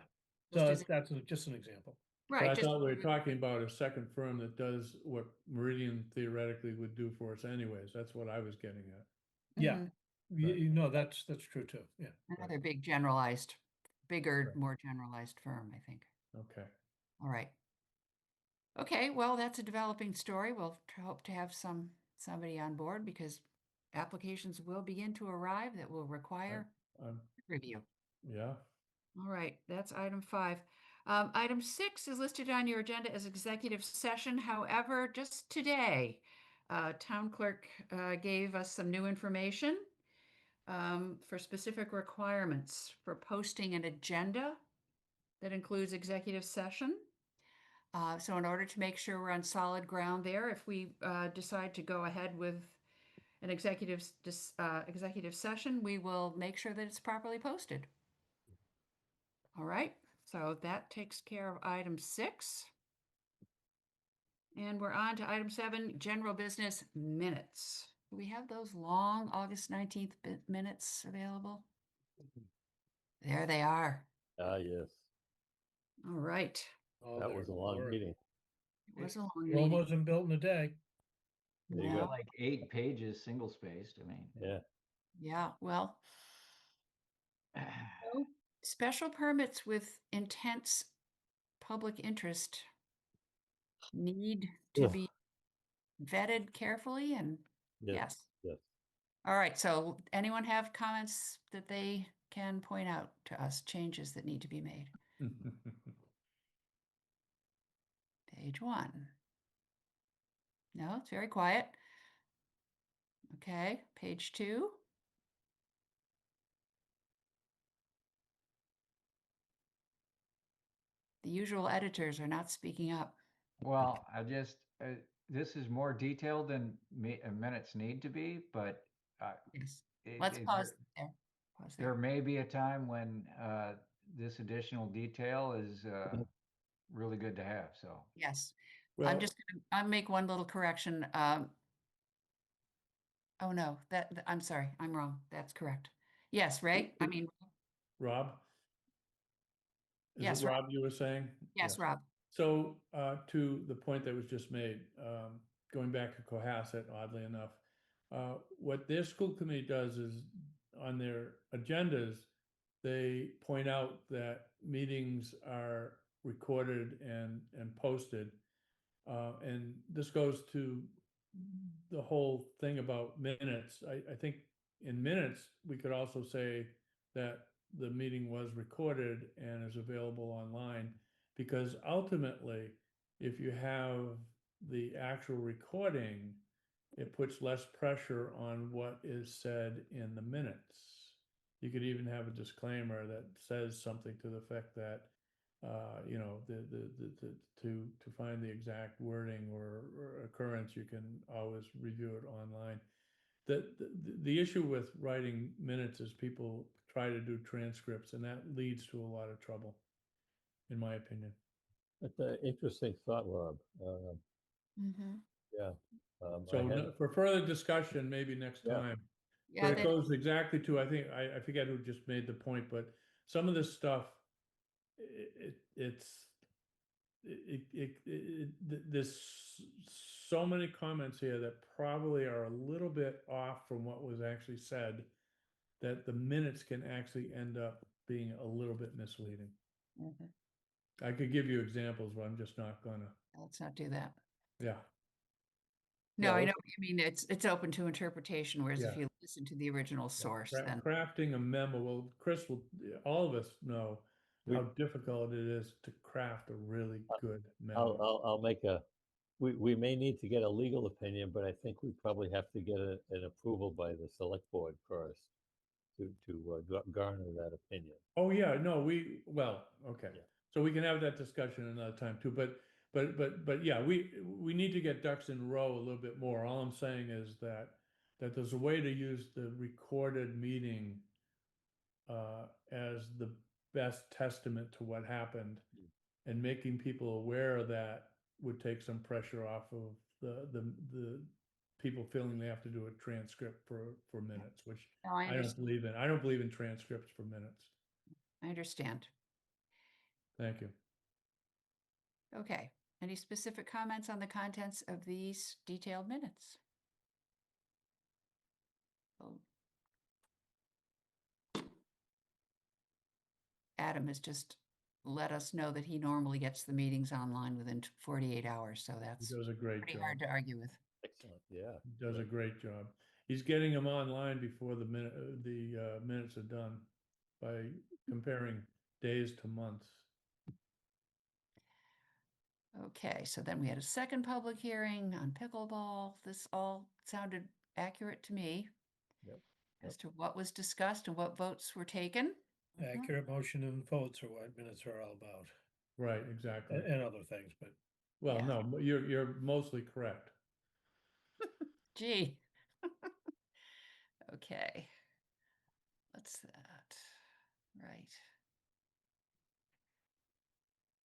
Just So as- that's just an example. But Right. I Just, thought we were talking about a second firm that does what Meridian theoretically would do for us anyways. That's what I was getting at. Yeah. Mhm. That's true too. Yeah. Another bigger, Right. more generalized firm, I think. Okay. All right. Okay, well, that's a developing story. We'll hope to have somebody on board because applications will begin to arrive that will require Um, review. yeah. All right, that's item 5. Item 6 is listed on your agenda as executive session. However, just today, town clerk gave us some new information for specific requirements for posting an agenda that includes executive session. So in order to make sure we're on solid ground there, if we decide to go ahead with an executive session, we will make sure that it's properly posted. All right, so that takes care of item 6. And we're on to item 7, general business minutes. Do we have those long August 19th minutes available? There they are. Ah, yes. All right. Oh, That they're was a long boring. meeting. It was a long Rome meeting. wasn't built in a day. There you No. go. Like 8 pages, single spaced. I mean, Yeah. Yeah, well, no, special permits with intense public interest need to Ugh. be vetted carefully and Yes. yes. Yes. All right, so anyone have comments that they can point out to us, changes that need to be made? Page 1. No, it's very quiet. Okay, page 2. The usual editors are not speaking up. well, this is more detailed than minutes need to be, but Yes. it- Let's it- pause there. Pause there there. may be a time when this additional detail is really good to have, so. Yes. Well, I'll make one little correction. Oh no, I'm sorry, I'm wrong. That's correct. Yes, Ray? I mean, Rob? Is Yes, it Rob. Rob you were saying? yes, Rob. So to the point that was just made, going back to Cohasset, oddly enough, what their school committee does is on their agendas, they point out that meetings are recorded and posted. And this goes to the whole thing about minutes. I think in minutes, we could also say that the meeting was recorded and is available online. Because ultimately, if you have the actual recording, it puts less pressure on what is said in the minutes. You could even have a disclaimer that says something to the effect that, you know, to find the exact wording or occurrence, you can always review it online. The issue with writing minutes is people try to do transcripts, and that leads to a lot of trouble, in my opinion. That's an interesting thought, Rob. Mhm. Yeah. I So had, for further discussion, maybe next Yeah. time. Yeah, But it that, goes exactly to, I think, I forget who just made the point, but some of this stuff, there's so many comments here that probably are a little bit off from what was actually said, that the minutes can actually end up being a little bit misleading. Mhm. I could give you examples, but I'm just not gonna, Let's not do that. yeah. No, Yeah, I know let's- what you mean. It's open to interpretation, whereas if Yeah. you listen to the original source, then Crafting a memo, well, Chris will, all of us know We- how difficult it is to craft a really good memo. I'll make we may need to get a legal opinion, but I think we probably have to get an approval by the select board first to garner that opinion. Oh, yeah, no, well, okay. Yeah. So we can have that discussion another time too, but yeah, we need to get ducks in a row a little bit more. All I'm saying is that there's a way to use the recorded meeting as the best testament to what happened, and making people aware of that would take some pressure off of the people feeling they have to do a transcript for minutes, which no, I I don't believe in. I don't believe in transcripts for minutes. understand. Thank you. Okay. Any specific comments on the contents of these detailed minutes? Oh. Adam has just let us know that he normally gets the meetings online within 48 hours, so He that's does a great pretty job. hard to argue with. Excellent. Yeah. He does a Right. great job. He's getting them online before the minutes are done by comparing days to months. Okay, so then we had a second public hearing on pickleball. This all sounded accurate to me Yep. as to what was discussed and what votes were taken. Accurate motion and votes are what minutes are all about, Right, exactly. and other things, but Well, Yeah. no, you're mostly correct. Gee. Okay. What's that? Right.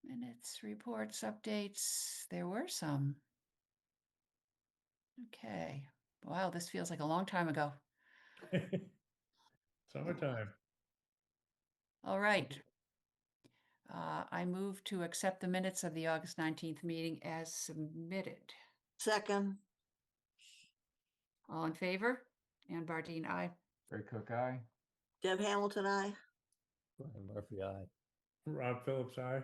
Minutes, reports, updates. There were some. Okay. Wow, this feels like a long time ago. Summertime. All right. I move to accept the minutes of the August 19th meeting as submitted. Second, All in favor? Ann Bardine, aye. Ray Cook, aye. Deb Hamilton, I. Brian Murphy, aye. Rob Phillips, aye.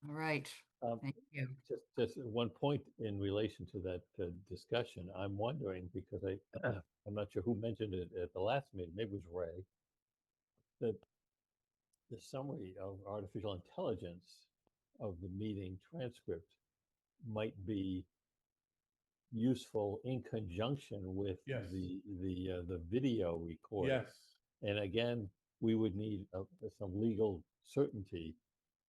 All right. Um, Thank you. Just one point in relation to that discussion. I'm wondering because I'm not sure who mentioned it at the last meeting. Maybe it was Ray. That the summary of artificial intelligence of the meeting transcript might be useful in conjunction with Yes. the video recording. Yes. And again, we would need some legal certainty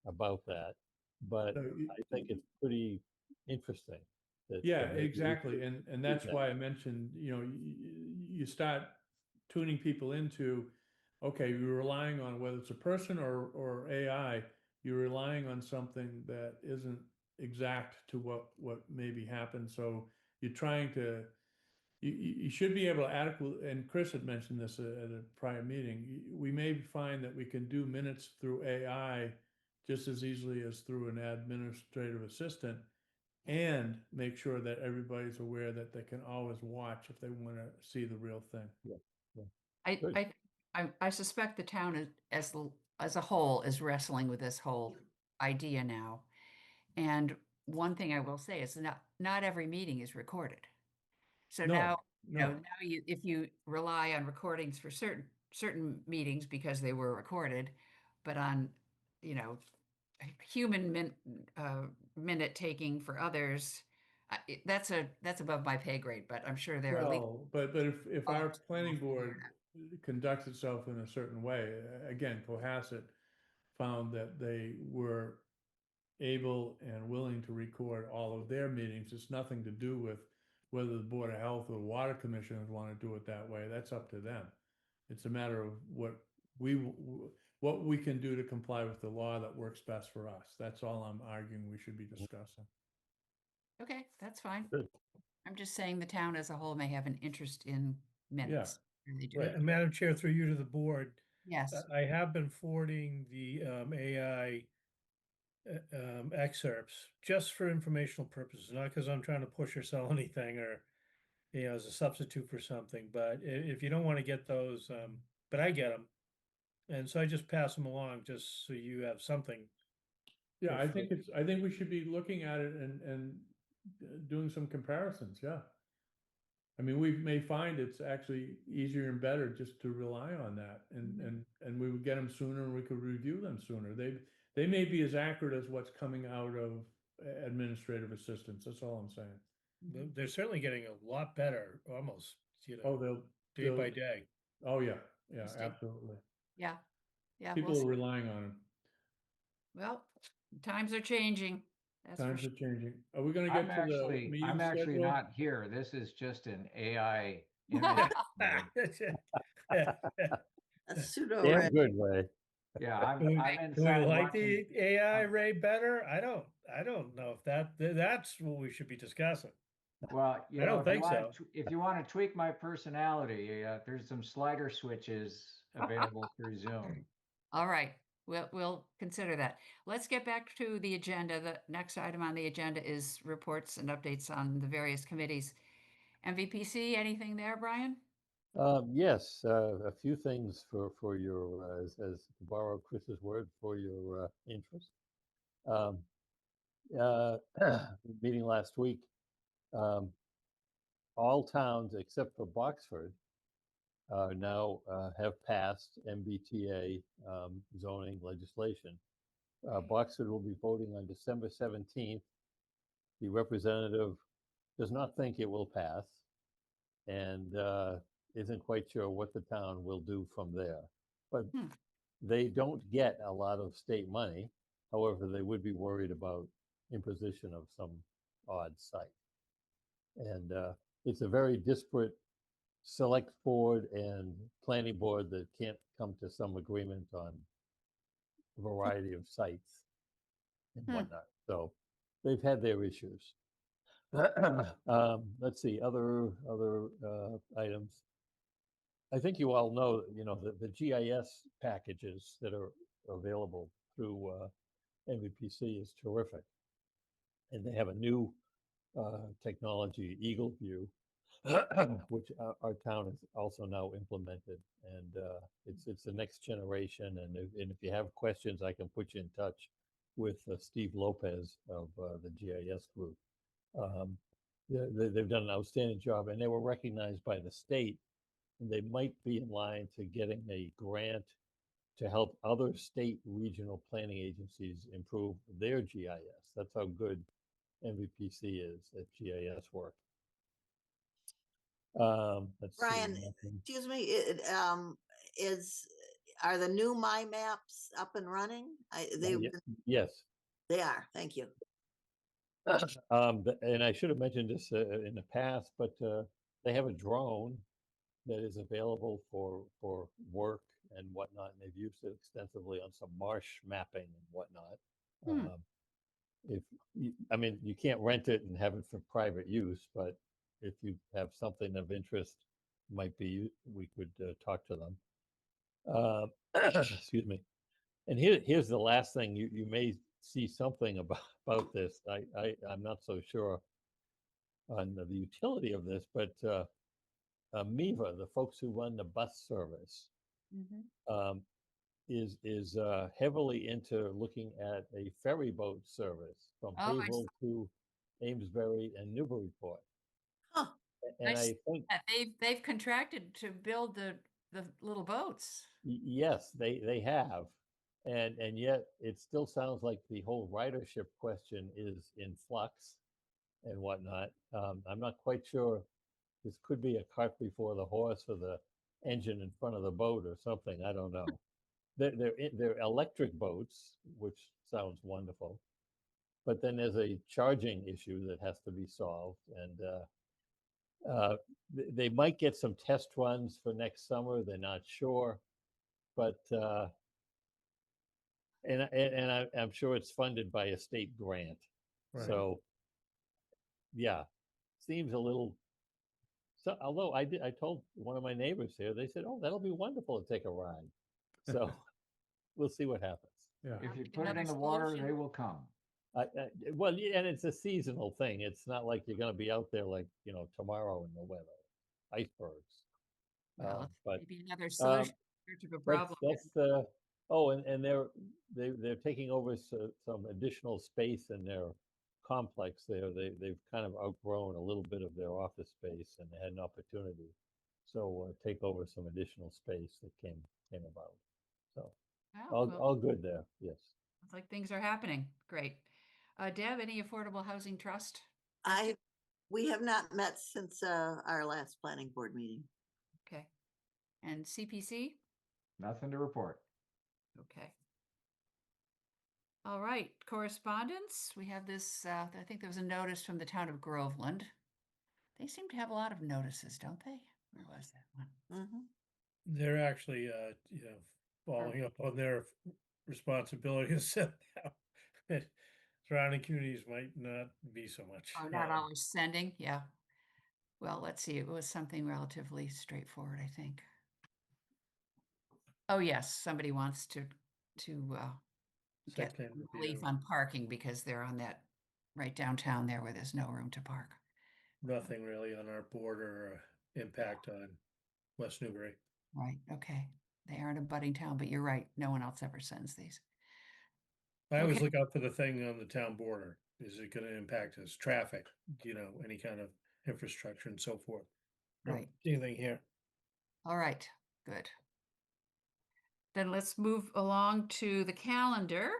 about that. But So, I think it's pretty interesting. That yeah, maybe we exactly. could And that's that. why I mentioned, you start tuning people into, okay, you're relying on whether it's a person or AI, you're relying on something that isn't exact to what maybe happened. So you're trying to, you should be able to adequately, and Chris had mentioned this at a prior meeting, we may find that we can do minutes through AI just as easily as through an administrative assistant, and make sure that everybody's aware that they can always watch if they want to see the real thing. Good. I suspect the town as a whole is wrestling with this whole idea now. And one thing I will say is not every meeting is recorded. So No, now, no. now if you rely on recordings for certain meetings because they were recorded, but on, human minute taking for others, that's above my pay grade, but I'm sure there are legal. Well, but if our policies planning off the board internet. conducts itself in a certain way, again, Cohasset found that they were able and willing to record all of their meetings. It's nothing to do with whether the Board of Health or the Water Commissioners want to do it that way. That's up to them. It's a matter of what we can do to comply with the law that works best for us. That's all I'm arguing we should be discussing. Okay, that's fine. Good. I'm just saying the town as a whole may have an interest in minutes. Really do. Right, and Madam Chair, through you to the board, Yes. I have been forwarding the AI excerpts just for informational purposes, not because I'm trying to push or sell anything or, as a substitute for something, but if you don't want to get those, but I get them. And so I just pass them along just so you have something. Yeah, If it- I think we should be looking at it and doing some comparisons, yeah. I mean, we may find it's actually easier and better just to rely on that and we would get them sooner and we could review them sooner. They may be as accurate as what's coming out of administrative assistants, that's all I'm saying. They're certainly getting a lot better, almost, Oh, day by day. oh, yeah, yeah, Interesting. absolutely. Yeah. Yeah. People we'll are see. relying on them. Well, times are changing. That's for Times sure. are changing. Are we gonna I'm get to the actually, meeting I'm actually schedule? not here. This is just an AI internet. mode. That's pseudo Damn red. good, Ray. Yeah, Do we- I'm do we inside like watching. the AI Ray better? I don't know if that's what we should be discussing. Well, I don't if you think want so. if you want to tweak my personality, there's some slider switches available through Zoom. All right. We'll consider that. Let's get back to the agenda. The next item on the agenda is reports and updates on the various committees. MVPC, anything there, Brian? Yes, a few things for your, as to borrow Chris's word, for your interest. Um, Meeting last week, all towns except for Boxford now have passed MBTA zoning legislation. Boxford will be voting on December 17th. The representative does not think it will pass and isn't quite sure what the town will do from there. But they don't get a lot of state money. However, they would be worried about imposition of some odd site. And it's a very disparate select board and planning board that can't come to some agreement on a variety of sites and whatnot. So they've had their issues. Let's see, other items. I think you all know, the GIS packages that are available through MVPC is terrific. And they have a new technology, Eagle View, which our town has also now implemented. And it's the next generation. And if you have questions, I can put you in touch with Steve Lopez of the GIS group. They've done an outstanding job, and they were recognized by the state. And they might be in line to getting a grant to help other state regional planning agencies improve their GIS. That's how good MVPC is at GIS work. Let's Brian, see. excuse me, are the new My Maps up and running? Yes. They are, thank you. And I should have mentioned this in the past, but they have a drone that is available for work and whatnot. And they've used it extensively on some marsh mapping and whatnot. You can't rent it and have it for private use, but if you have something of interest, we could talk to them. Excuse me. And here's the last thing. You may see something about this. I'm not so sure on the utility of this, but MEVA, the folks who run the bus service, is heavily into looking at a ferry boat service from Oh, I Haverhill to Amesbury and Newburyport. Huh, And see I think, that. They've contracted to build the little boats. yes, they have. And yet it still sounds like the whole ridership question is in flux and whatnot. I'm not quite sure. This could be a cart before the horse or the engine in front of the boat or something. I don't know. They're electric boats, which sounds wonderful. But then there's a charging issue that has to be solved. And they might get some test runs for next summer. They're not sure. But I'm sure it's funded by a state grant. Right. So yeah, seems a little. So although I told one of my neighbors here, they said, "Oh, that'll be wonderful to take a ride." So we'll see what happens. Yeah. If you Need put it another in the water, solution. they will come. Well, yeah, and it's a seasonal thing. It's not like you're going to be out there like tomorrow in the weather, icebergs. Well, it's But maybe another solution to a problem. oh, and they're taking over some additional space in their complex there. They've kind of outgrown a little bit of their office space, and they had an opportunity, so take over some additional space that came about. So Oh, well, all good there. Yes. it's like things are happening. Great. Deb, any affordable housing trust? we have not met since our last planning board meeting. Okay. And CPC? Nothing to report. Okay. All right, correspondence. We have this, I think there was a notice from the town of Groveland. They seem to have a lot of notices, don't they? Where was that one? Mhm. They're actually, following up on their responsibility to send out. Surrounding communities might not be so much. Oh, not always sending, yeah. Well, let's see, it was something relatively straightforward, I think. Oh, yes, somebody wants to get Site plan relief review. on parking because they're on that right downtown there where there's no room to park. Nothing really on our border impact on West Newbury. Right, okay. They aren't a budding town, but you're right, no one else ever sends these. I always Okay. look out for the thing on the town border. Is it gonna impact us? Traffic, any kind of infrastructure and so forth. Don't Right. see anything here. All right, good. Then let's move along to the calendar.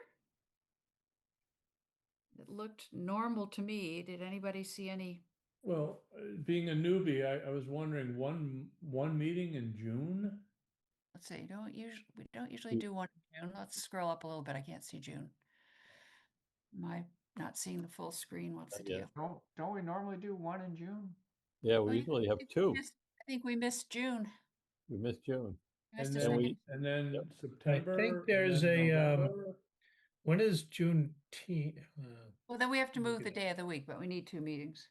It looked normal to me. Did anybody see any? Well, being a newbie, I was wondering one meeting in June? Let's see, we don't usually do one in June. Let's scroll up a little bit. I can't see June. Am I not seeing the full screen? What's the Not yet. deal? Don't we normally do one in June? Yeah, Oh, we yeah, usually have I think we two. I think we missed June. We missed June. We missed And a then, second. and then Yep. September. there's and then a, November. When is Juneteenth? Well, then we have to Look move it the up. day of the week, but we need two meetings.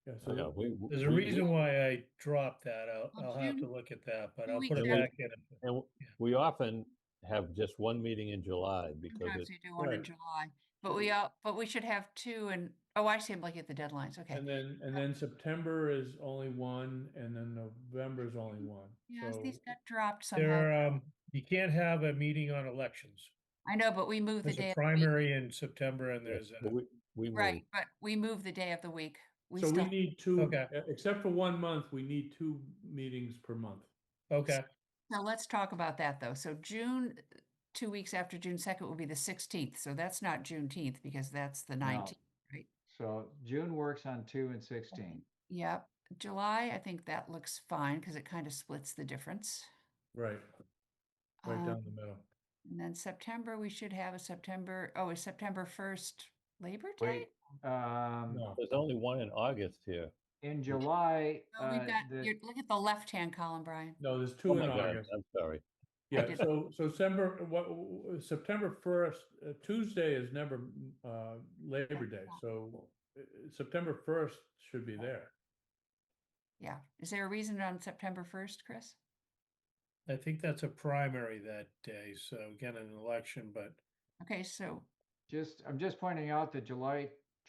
Yeah, Yeah, so, There's a reason why I dropped that. Well, I'll have to June- look at that, but 2 I'll put weeks it after- back in. and Yeah. we often have just one meeting in July because Sometimes it, we do one in Right. July, but we should have two and, I see, I'm looking at the deadlines. Okay. and then September is only one, and then November is only one. Yeah, So, these got dropped somehow. There, you can't have a meeting on elections. I know, but we moved the There's day a of the week. primary in September and yes, there's but a, we Right, moved. but we moved the day of the week. We so we still, need two, Okay. except for 1 month, we need two meetings per month. okay, now let's talk about that though. So June, 2 weeks after June 2nd will be the 16th. So that's not Juneteenth because that's the 19th, right? So June works on 2 and 16. Yep. July, I think that looks fine because it kind of splits the difference. Right. Right Um, down the middle. And then September, we should have is September 1st Labor Wait, Day? No, There's only one in August here. in July, No, we've got, the, look at the left-hand column, Brian. no, there's Oh two my in God, August. I'm sorry. Yeah, did- so September 1st, Tuesday is never Labor Day, so September 1st should be there. Yeah. Is there a reason on September 1st, Chris? I think that's a primary that day, so again, an election, but Okay, so, I'm just pointing out that July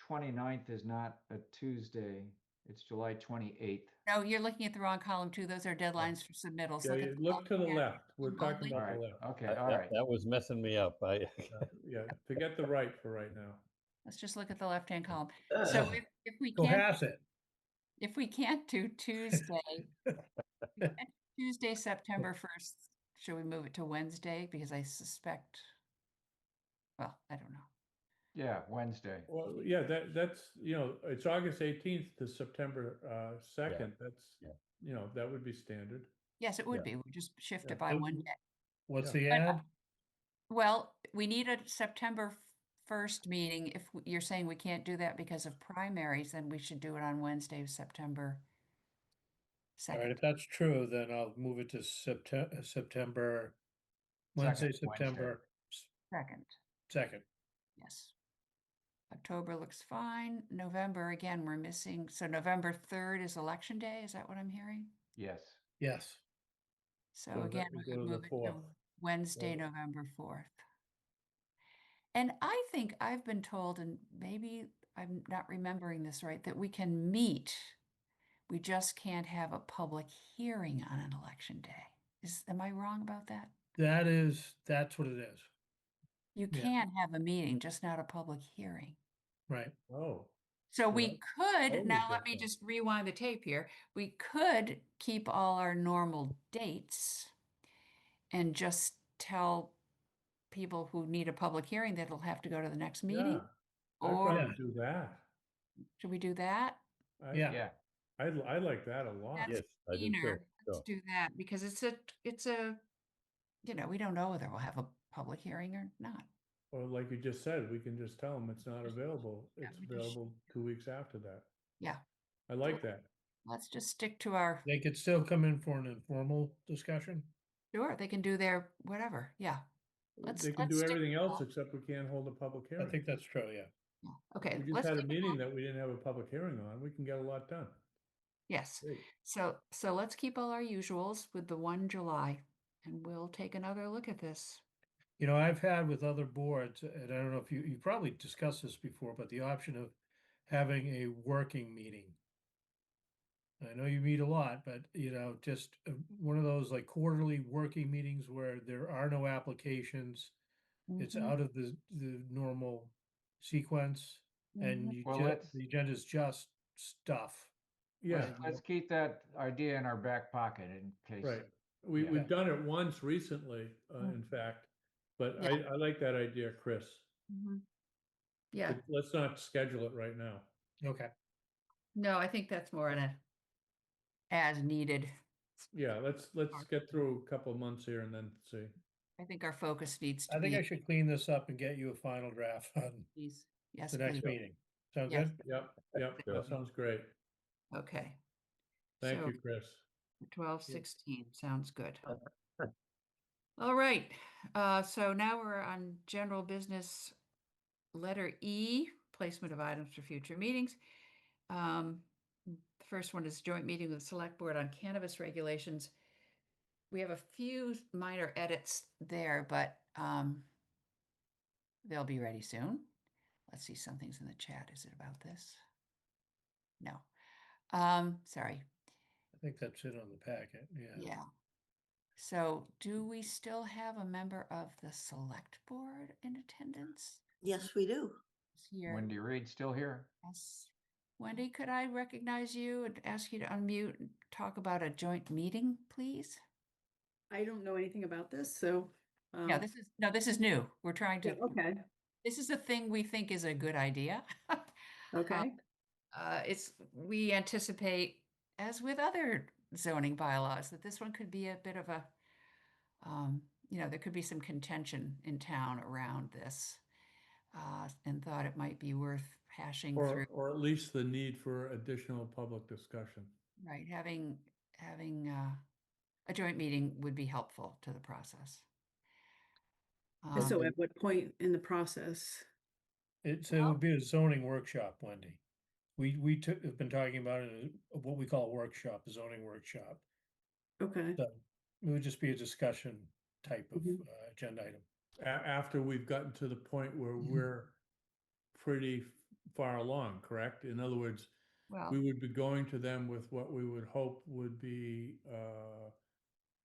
29th is not a Tuesday. It's July 28th. No, you're looking at the wrong column too. Those are deadlines for submittals. Yeah, Look you at look to the hand left. We're talking only. All about the right, left. okay, That, all that- right. that was messing me up. Yeah, forget the right for right now. Let's just look at the left-hand column. So if we Go can't, has it. if we can't do Tuesday, we can't do Tuesday, September 1st, should we move it to Wednesday? Because I suspect, well, I don't know. Yeah, Wednesday. Well, yeah, that's, it's August 18th to September 2nd. That's, yeah. that would be standard. Yes, it would Yeah. be. We just shift Yeah. it by So one day. What's Yeah. the But, ad? Well, we need a September 1st meeting. If you're saying we can't do that because of primaries, then we should do it on Wednesday, September All right, 2nd. if that's true, then I'll move it to September, Wednesday, Second Wednesday. September 2nd, 2nd. yes. October looks fine. November, again, we're missing. So November 3rd is election day. Is that what I'm hearing? Yes. Yes. So So that again, would we go would to the move it to 4th. Wednesday, Right. November 4th. And I think I've been told, and maybe I'm not remembering this right, that we can meet. We just can't have a public hearing on an election day. Am I wrong about that? That's what it is. You Yeah. can have a meeting, just not a public hearing. Right. Oh, So Well, we could, totally now let me different. just rewind the tape here. We could keep all our normal dates and just tell people who need a public hearing that it'll have to go to the next meeting. I'd Or rather do that. should we do that? Yeah. Yeah, I like that a lot. That's Yes, I do too. cleaner. Let's Sure. do that because it's a, we don't know whether we'll have a public hearing or not. Or like you just said, we can just tell them it's not available. Yeah, It's we just- available 2 weeks after that. Yeah, I like that. let's just stick to our, They could still come in for an informal discussion. sure, they can do their whatever. Yeah. Let's They can do stick everything with else that. except we can't hold a public I hearing. think that's true, yeah. Yeah. Okay, We just let's had a stick with meeting that. that we didn't have a public hearing on. We can get a lot done. Yes. Great. So let's keep all our usuals with the 1 July and we'll take another look at this. You know, I've had with other boards, and I don't know if you probably discussed this before, but the option of having a working meeting. I know you meet a lot, but just one of those like quarterly working meetings where there are no applications. It's Mhm, out of the normal sequence and mhm. you Well, just, let's- the agenda is just stuff. Yeah, let's keep that idea in our back pocket in case. right. Yeah. We've done it once recently, in fact, but Yeah. I like that idea, Chris. Mhm. Yeah, But let's not schedule it right now. Okay. no, I think that's more on a as needed. Yeah, let's get through a couple of months here and then see. I think our focus needs to I think be I should clean this up and get you a final draft on these. Yes, the next please. meeting. Sound Yes. good? Yep, Sure. that sounds great. Okay. Thank So you, Chris. 12/16 sounds good. All right, so now we're on general business, letter E, placement of items for future meetings. The first one is joint meeting with the select board on cannabis regulations. We have a few minor edits there, but they'll be ready soon. Let's see, something's in the chat. Is it about this? No. Sorry. I think that's it on the packet, yeah. Yeah. So do we still have a member of the select board in attendance? Yes, we do. Is here? Wendy Reed still here? Yes. Wendy, could I recognize you and ask you to unmute and talk about a joint meeting, please? I don't know anything about this, so. No, this is new. We're trying Yeah, to, okay, this is a thing we think is a good idea. okay. We anticipate, as with other zoning bylaws, that this one could be a bit of a, there could be some contention in town around this. And thought it might be worth hashing through. Or at least the need for additional public discussion. Right, having a joint meeting would be helpful to the process. So at what point in the process? It would be a zoning workshop, Wendy. We have been talking about it as what we call a workshop, a zoning workshop. Okay, So it would just be a discussion type of Mhm. agenda item. After we've gotten to the point where we're pretty far along, correct? In other words, Well, we would be going to them with what we would hope would be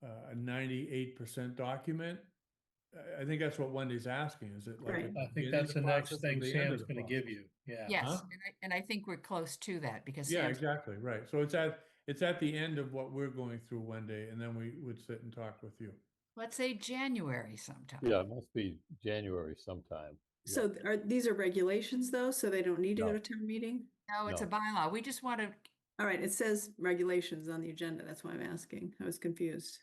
a 98% document. I think that's what Wendy's asking. Is it like Right. at I the think beginning of that's the the next process or thing the end of Sam's the gonna give process? you, yeah. yes, Huh? and I think we're close to that because Yeah, Sam's, exactly, right. So it's at the end of what we're going through one day, and then we would sit and talk with you. let's say January sometime. Yeah, it must be January sometime. Yeah. So these are regulations though, so they don't need to go No. to town meeting? No, it's a No. bylaw. We just want to, All right, it says regulations on the agenda. That's why I'm asking. I was confused.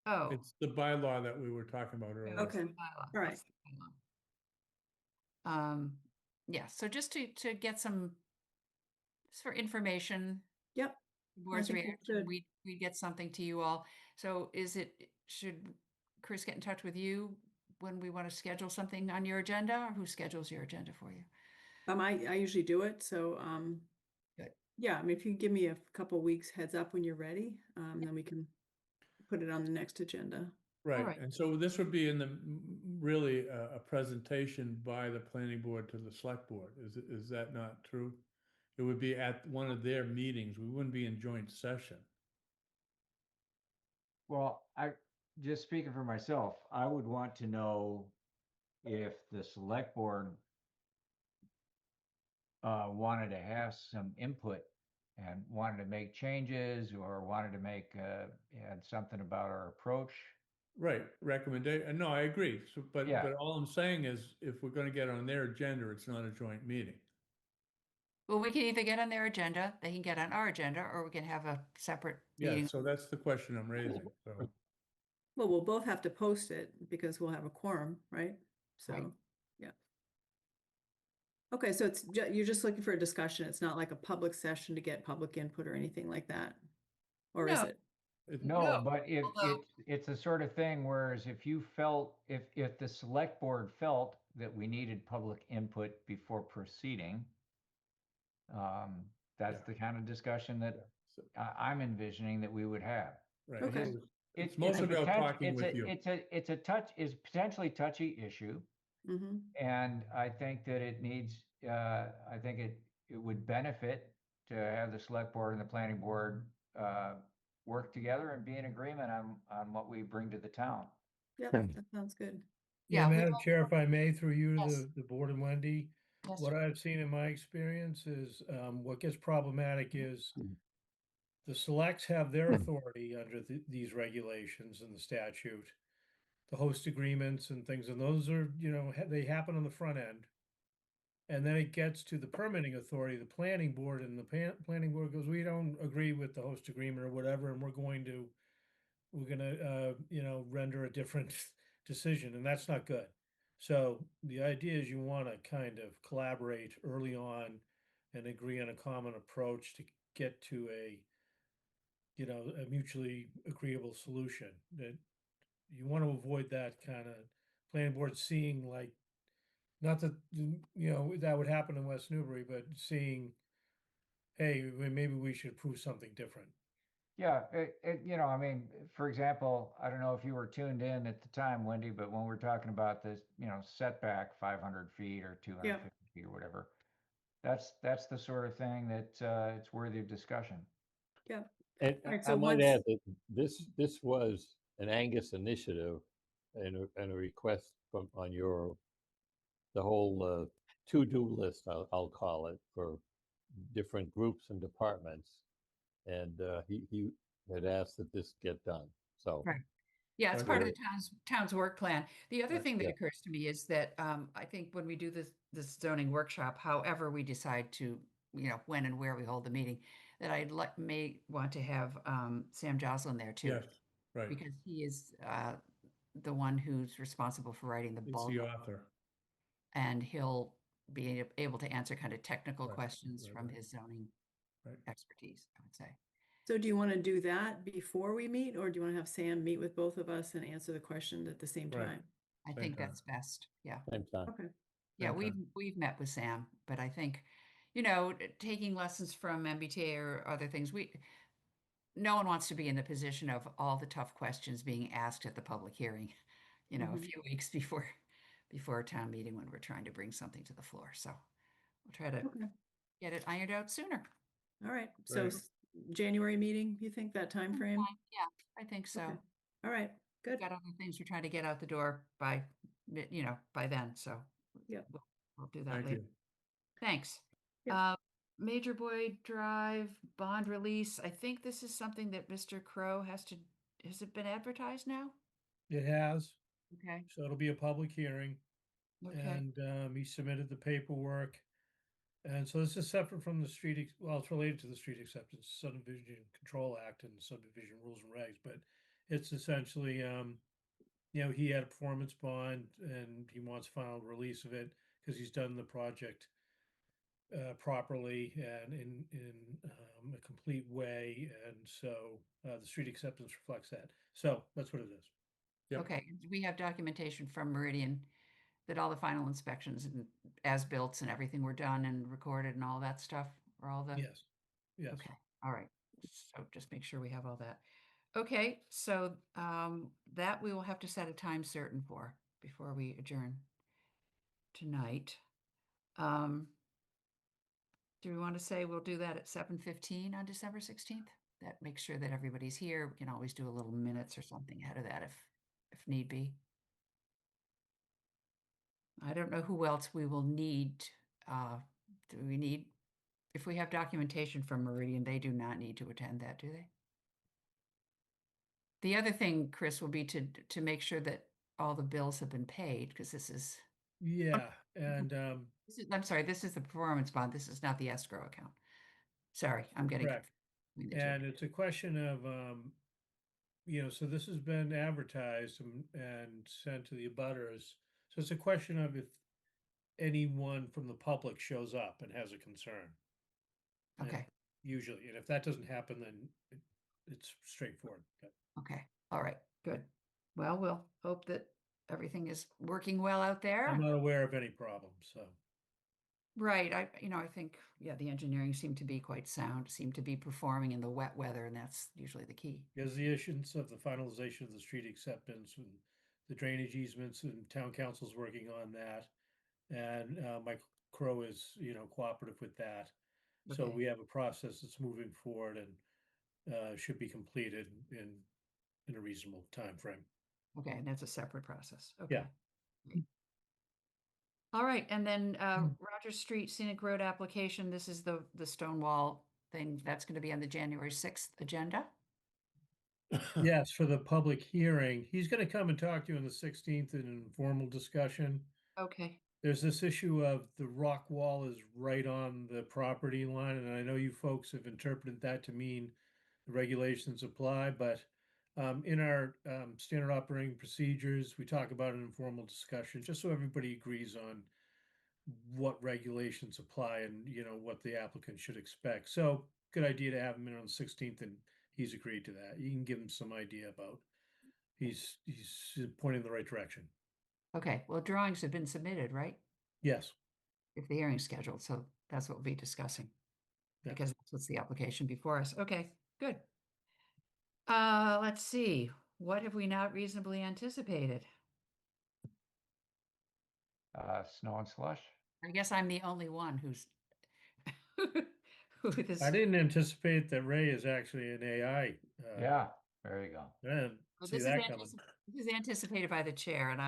oh. It's the bylaw that we were talking about Yeah, earlier. that's the Okay, bylaw, all right. that's the bylaw. Yeah, so just to get some, just for information, Yep, board's think that's reaction, good. we get something to you all. So should Chris get in touch with you when we want to schedule something on your agenda, or who schedules your agenda for you? I usually do it, so, Good. yeah, I mean, if you give me a couple weeks heads up when you're ready, then we can put it on the next agenda. Right, right. and so this would be in the, really a presentation by the planning board to the select board. Is that not true? It would be at one of their meetings. We wouldn't be in joint session. Well, just speaking for myself, I would want to know if the select board wanted to have some input and wanted to make changes or wanted to add something about our approach. Right, recommendation, no, I agree. So, Yeah. but all I'm saying is if we're gonna get on their agenda, it's not a joint meeting. Well, we can either get on their agenda, they can get on our agenda, or we can have a separate Yeah, meeting. so that's the question I'm raising, so. Well, we'll both have to post it because we'll have a quorum, right? So, Right. yeah. Okay, so you're just looking for a discussion. It's not like a public session to get public input or anything like that? Or is No. it? No, No, but if although- it's a sort of thing, whereas if you felt, if the select board felt that we needed public input before proceeding, that's Yeah. the kind of discussion that So- I'm envisioning that we would have. Right, Okay. so it's It's mostly about talking with you. It's a potentially touchy issue. Mm-hmm. And I think that it needs, I think it would benefit to have the select board and the planning board, work together and be in agreement on what we bring to the town. Yep, Hmm. that sounds good. Yeah, Yeah, we Madam all- Chair, if I may, through you, Yes. the board and Wendy, Yes, what sir. I've seen in my experience is, what gets problematic is the selects have their authority under these regulations and the statute, the host agreements and things, and those are, they happen on the front end. And then it gets to the permitting authority, the planning board, and the planning board goes, we don't agree with the host agreement or whatever, and we're gonna, render a different decision, and that's not good. So the idea is you wanna kind of collaborate early on and agree on a common approach to get to a mutually agreeable solution. That you want to avoid that kind of planning board seeing like, not that, that would happen in West Newbury, but seeing, hey, maybe we should approve something different. Yeah, I mean, for example, I don't know if you were tuned in at the time, Wendy, but when we're talking about this, setback 500 feet or 250 feet or whatever, that's the sort of thing that, it's worthy of discussion. Yeah. And All right, I so might once- add that this was an Angus initiative and a request on the whole to-do list, I'll call it, for different groups and departments. And he had asked that this get done, so. Right. Yeah, it's part of Okay. the town's work plan. The other Right. thing that Yeah. occurs to me is that I think when we do this zoning workshop, however we decide to, when and where we hold the meeting, that may want to have Sam Joslin there too, Yes, right. because he is the one who's responsible for writing the It's bulk, the author. and he'll be able to answer kind of technical Right, questions right, from right. his zoning Right. expertise, I would say. So do you want to do that before we meet, or do you want to have Sam meet with both of us and answer the question at the same Right. time? I Same think time. that's best. Yeah. Same time. Okay. Yeah, Same time. we've met with Sam, but I think, taking lessons from MBTA or other things, no one wants to be in the position of all the tough questions being asked at the public hearing, a Mhm. few weeks before a town meeting when we're trying to bring something to the floor. So we'll try to Okay. get it ironed out sooner. All right, so Right. January meeting, you think that time frame? Fine, yeah, I think so. Okay. All right, We've good. got other things we're trying to get out the door by, by then, so. Yep. We'll do that Thank later. you. Thanks. Yep. Major Boyd Drive bond release. I think this is something that Mr. Crow has it been advertised now? It has, Okay, so it'll be a public hearing. okay, And he submitted the paperwork. And so this is separate from the well, it's related to the Street Acceptance Subdivision Control Act and subdivision rules and regs, but it's essentially, he had a performance bond and he wants final release of it because he's done the project properly and in a complete way. And so the street acceptance reflects that. So that's what it is. Yep. okay. We have documentation from Meridian that all the final inspections and as-built and everything were done and recorded and all that stuff, or all the. Yes, yes. Okay, all right. So just make sure we have all that. Okay, so that we will have to set a time certain for before we adjourn tonight. Do we want to say we'll do that at 7:15 on December 16th? That makes sure that everybody's here. We can always do a little minutes or something ahead of that if need be. I don't know who else we will need. Do we need, if we have documentation from Meridian, they do not need to attend that, do they? The other thing, Chris, will be to make sure that all the bills have been paid, because this is, Yeah, and I'm sorry, this is the performance bond. This is not the escrow account. Sorry, I'm getting. correct. between the two. And it's a question of, so this has been advertised and sent to the abutters. So it's a question of if anyone from the public shows up and has a concern. And Okay, usually, and if that doesn't happen, then it's straightforward. okay, all right, good. Well, we'll hope that everything is working well out there. I'm not aware of any problems, so. Right, I think, yeah, the engineering seemed to be quite sound, seemed to be performing in the wet weather, and that's usually the key. Because the issuance of the finalization of the street acceptance and the drainage easements and town council's working on that. And Mike Crow is, cooperative with that. So Okay. we have a process that's moving forward and should be completed in a reasonable time frame. Okay, and that's a separate process. Okay. Yeah. Great. All right, and then Rogers Street Scenic Road application, this is the stone wall thing, that's going to be on the January 6th agenda? Yes, for the public hearing. He's going to come and talk to you on the 16th in an informal discussion. Okay, There's this issue of the rock wall is right on the property line, and I know you folks have interpreted that to mean the regulations apply, but in our standard operating procedures, we talk about an informal discussion, just so everybody agrees on what regulations apply and, what the applicant should expect. So good idea to have him in on the 16th, and he's agreed to that. You can give him some idea about, he's pointing in the right direction. okay, well, drawings have been submitted, right? Yes. If the hearing's scheduled, so that's what we'll be discussing. Yeah. Because that's what's the application before us. Okay, good. Let's see, what have we not reasonably anticipated? Snow and slush. I guess I'm the only one who's who this. I didn't anticipate that Ray is actually an AI. Yeah, there you go. Man, Well, see this that coming. this is anticipated by the chair, and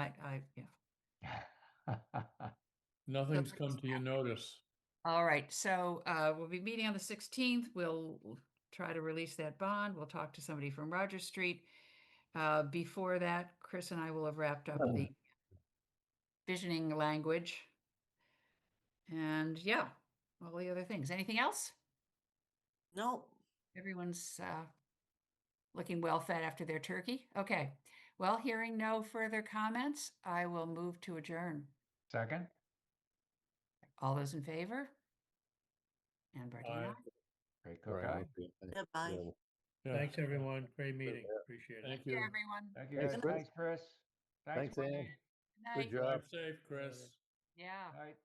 yeah. Nothing's So- come to your notice. All right, so we'll be meeting on the 16th. We'll try to release that bond. We'll talk to somebody from Rogers Street. Before that, Chris and I will have wrapped up the visioning language. And yeah, all the other things. Anything else? No, Everyone's looking well fed after their turkey. Okay, well, hearing no further comments, I will move to adjourn. Second? All those in favor? And Bardine, Aye. aye. Great cook Right, eye. goodbye. Yeah. Thanks, everyone. Great meeting. Appreciate it. Thank Thank you, you. everyone. Thank you, Thanks, guys. Chris. Thanks, Chris. Thanks, Brittany. Ann. Good Good night. job. Drive safe, Chris. Yeah. Night.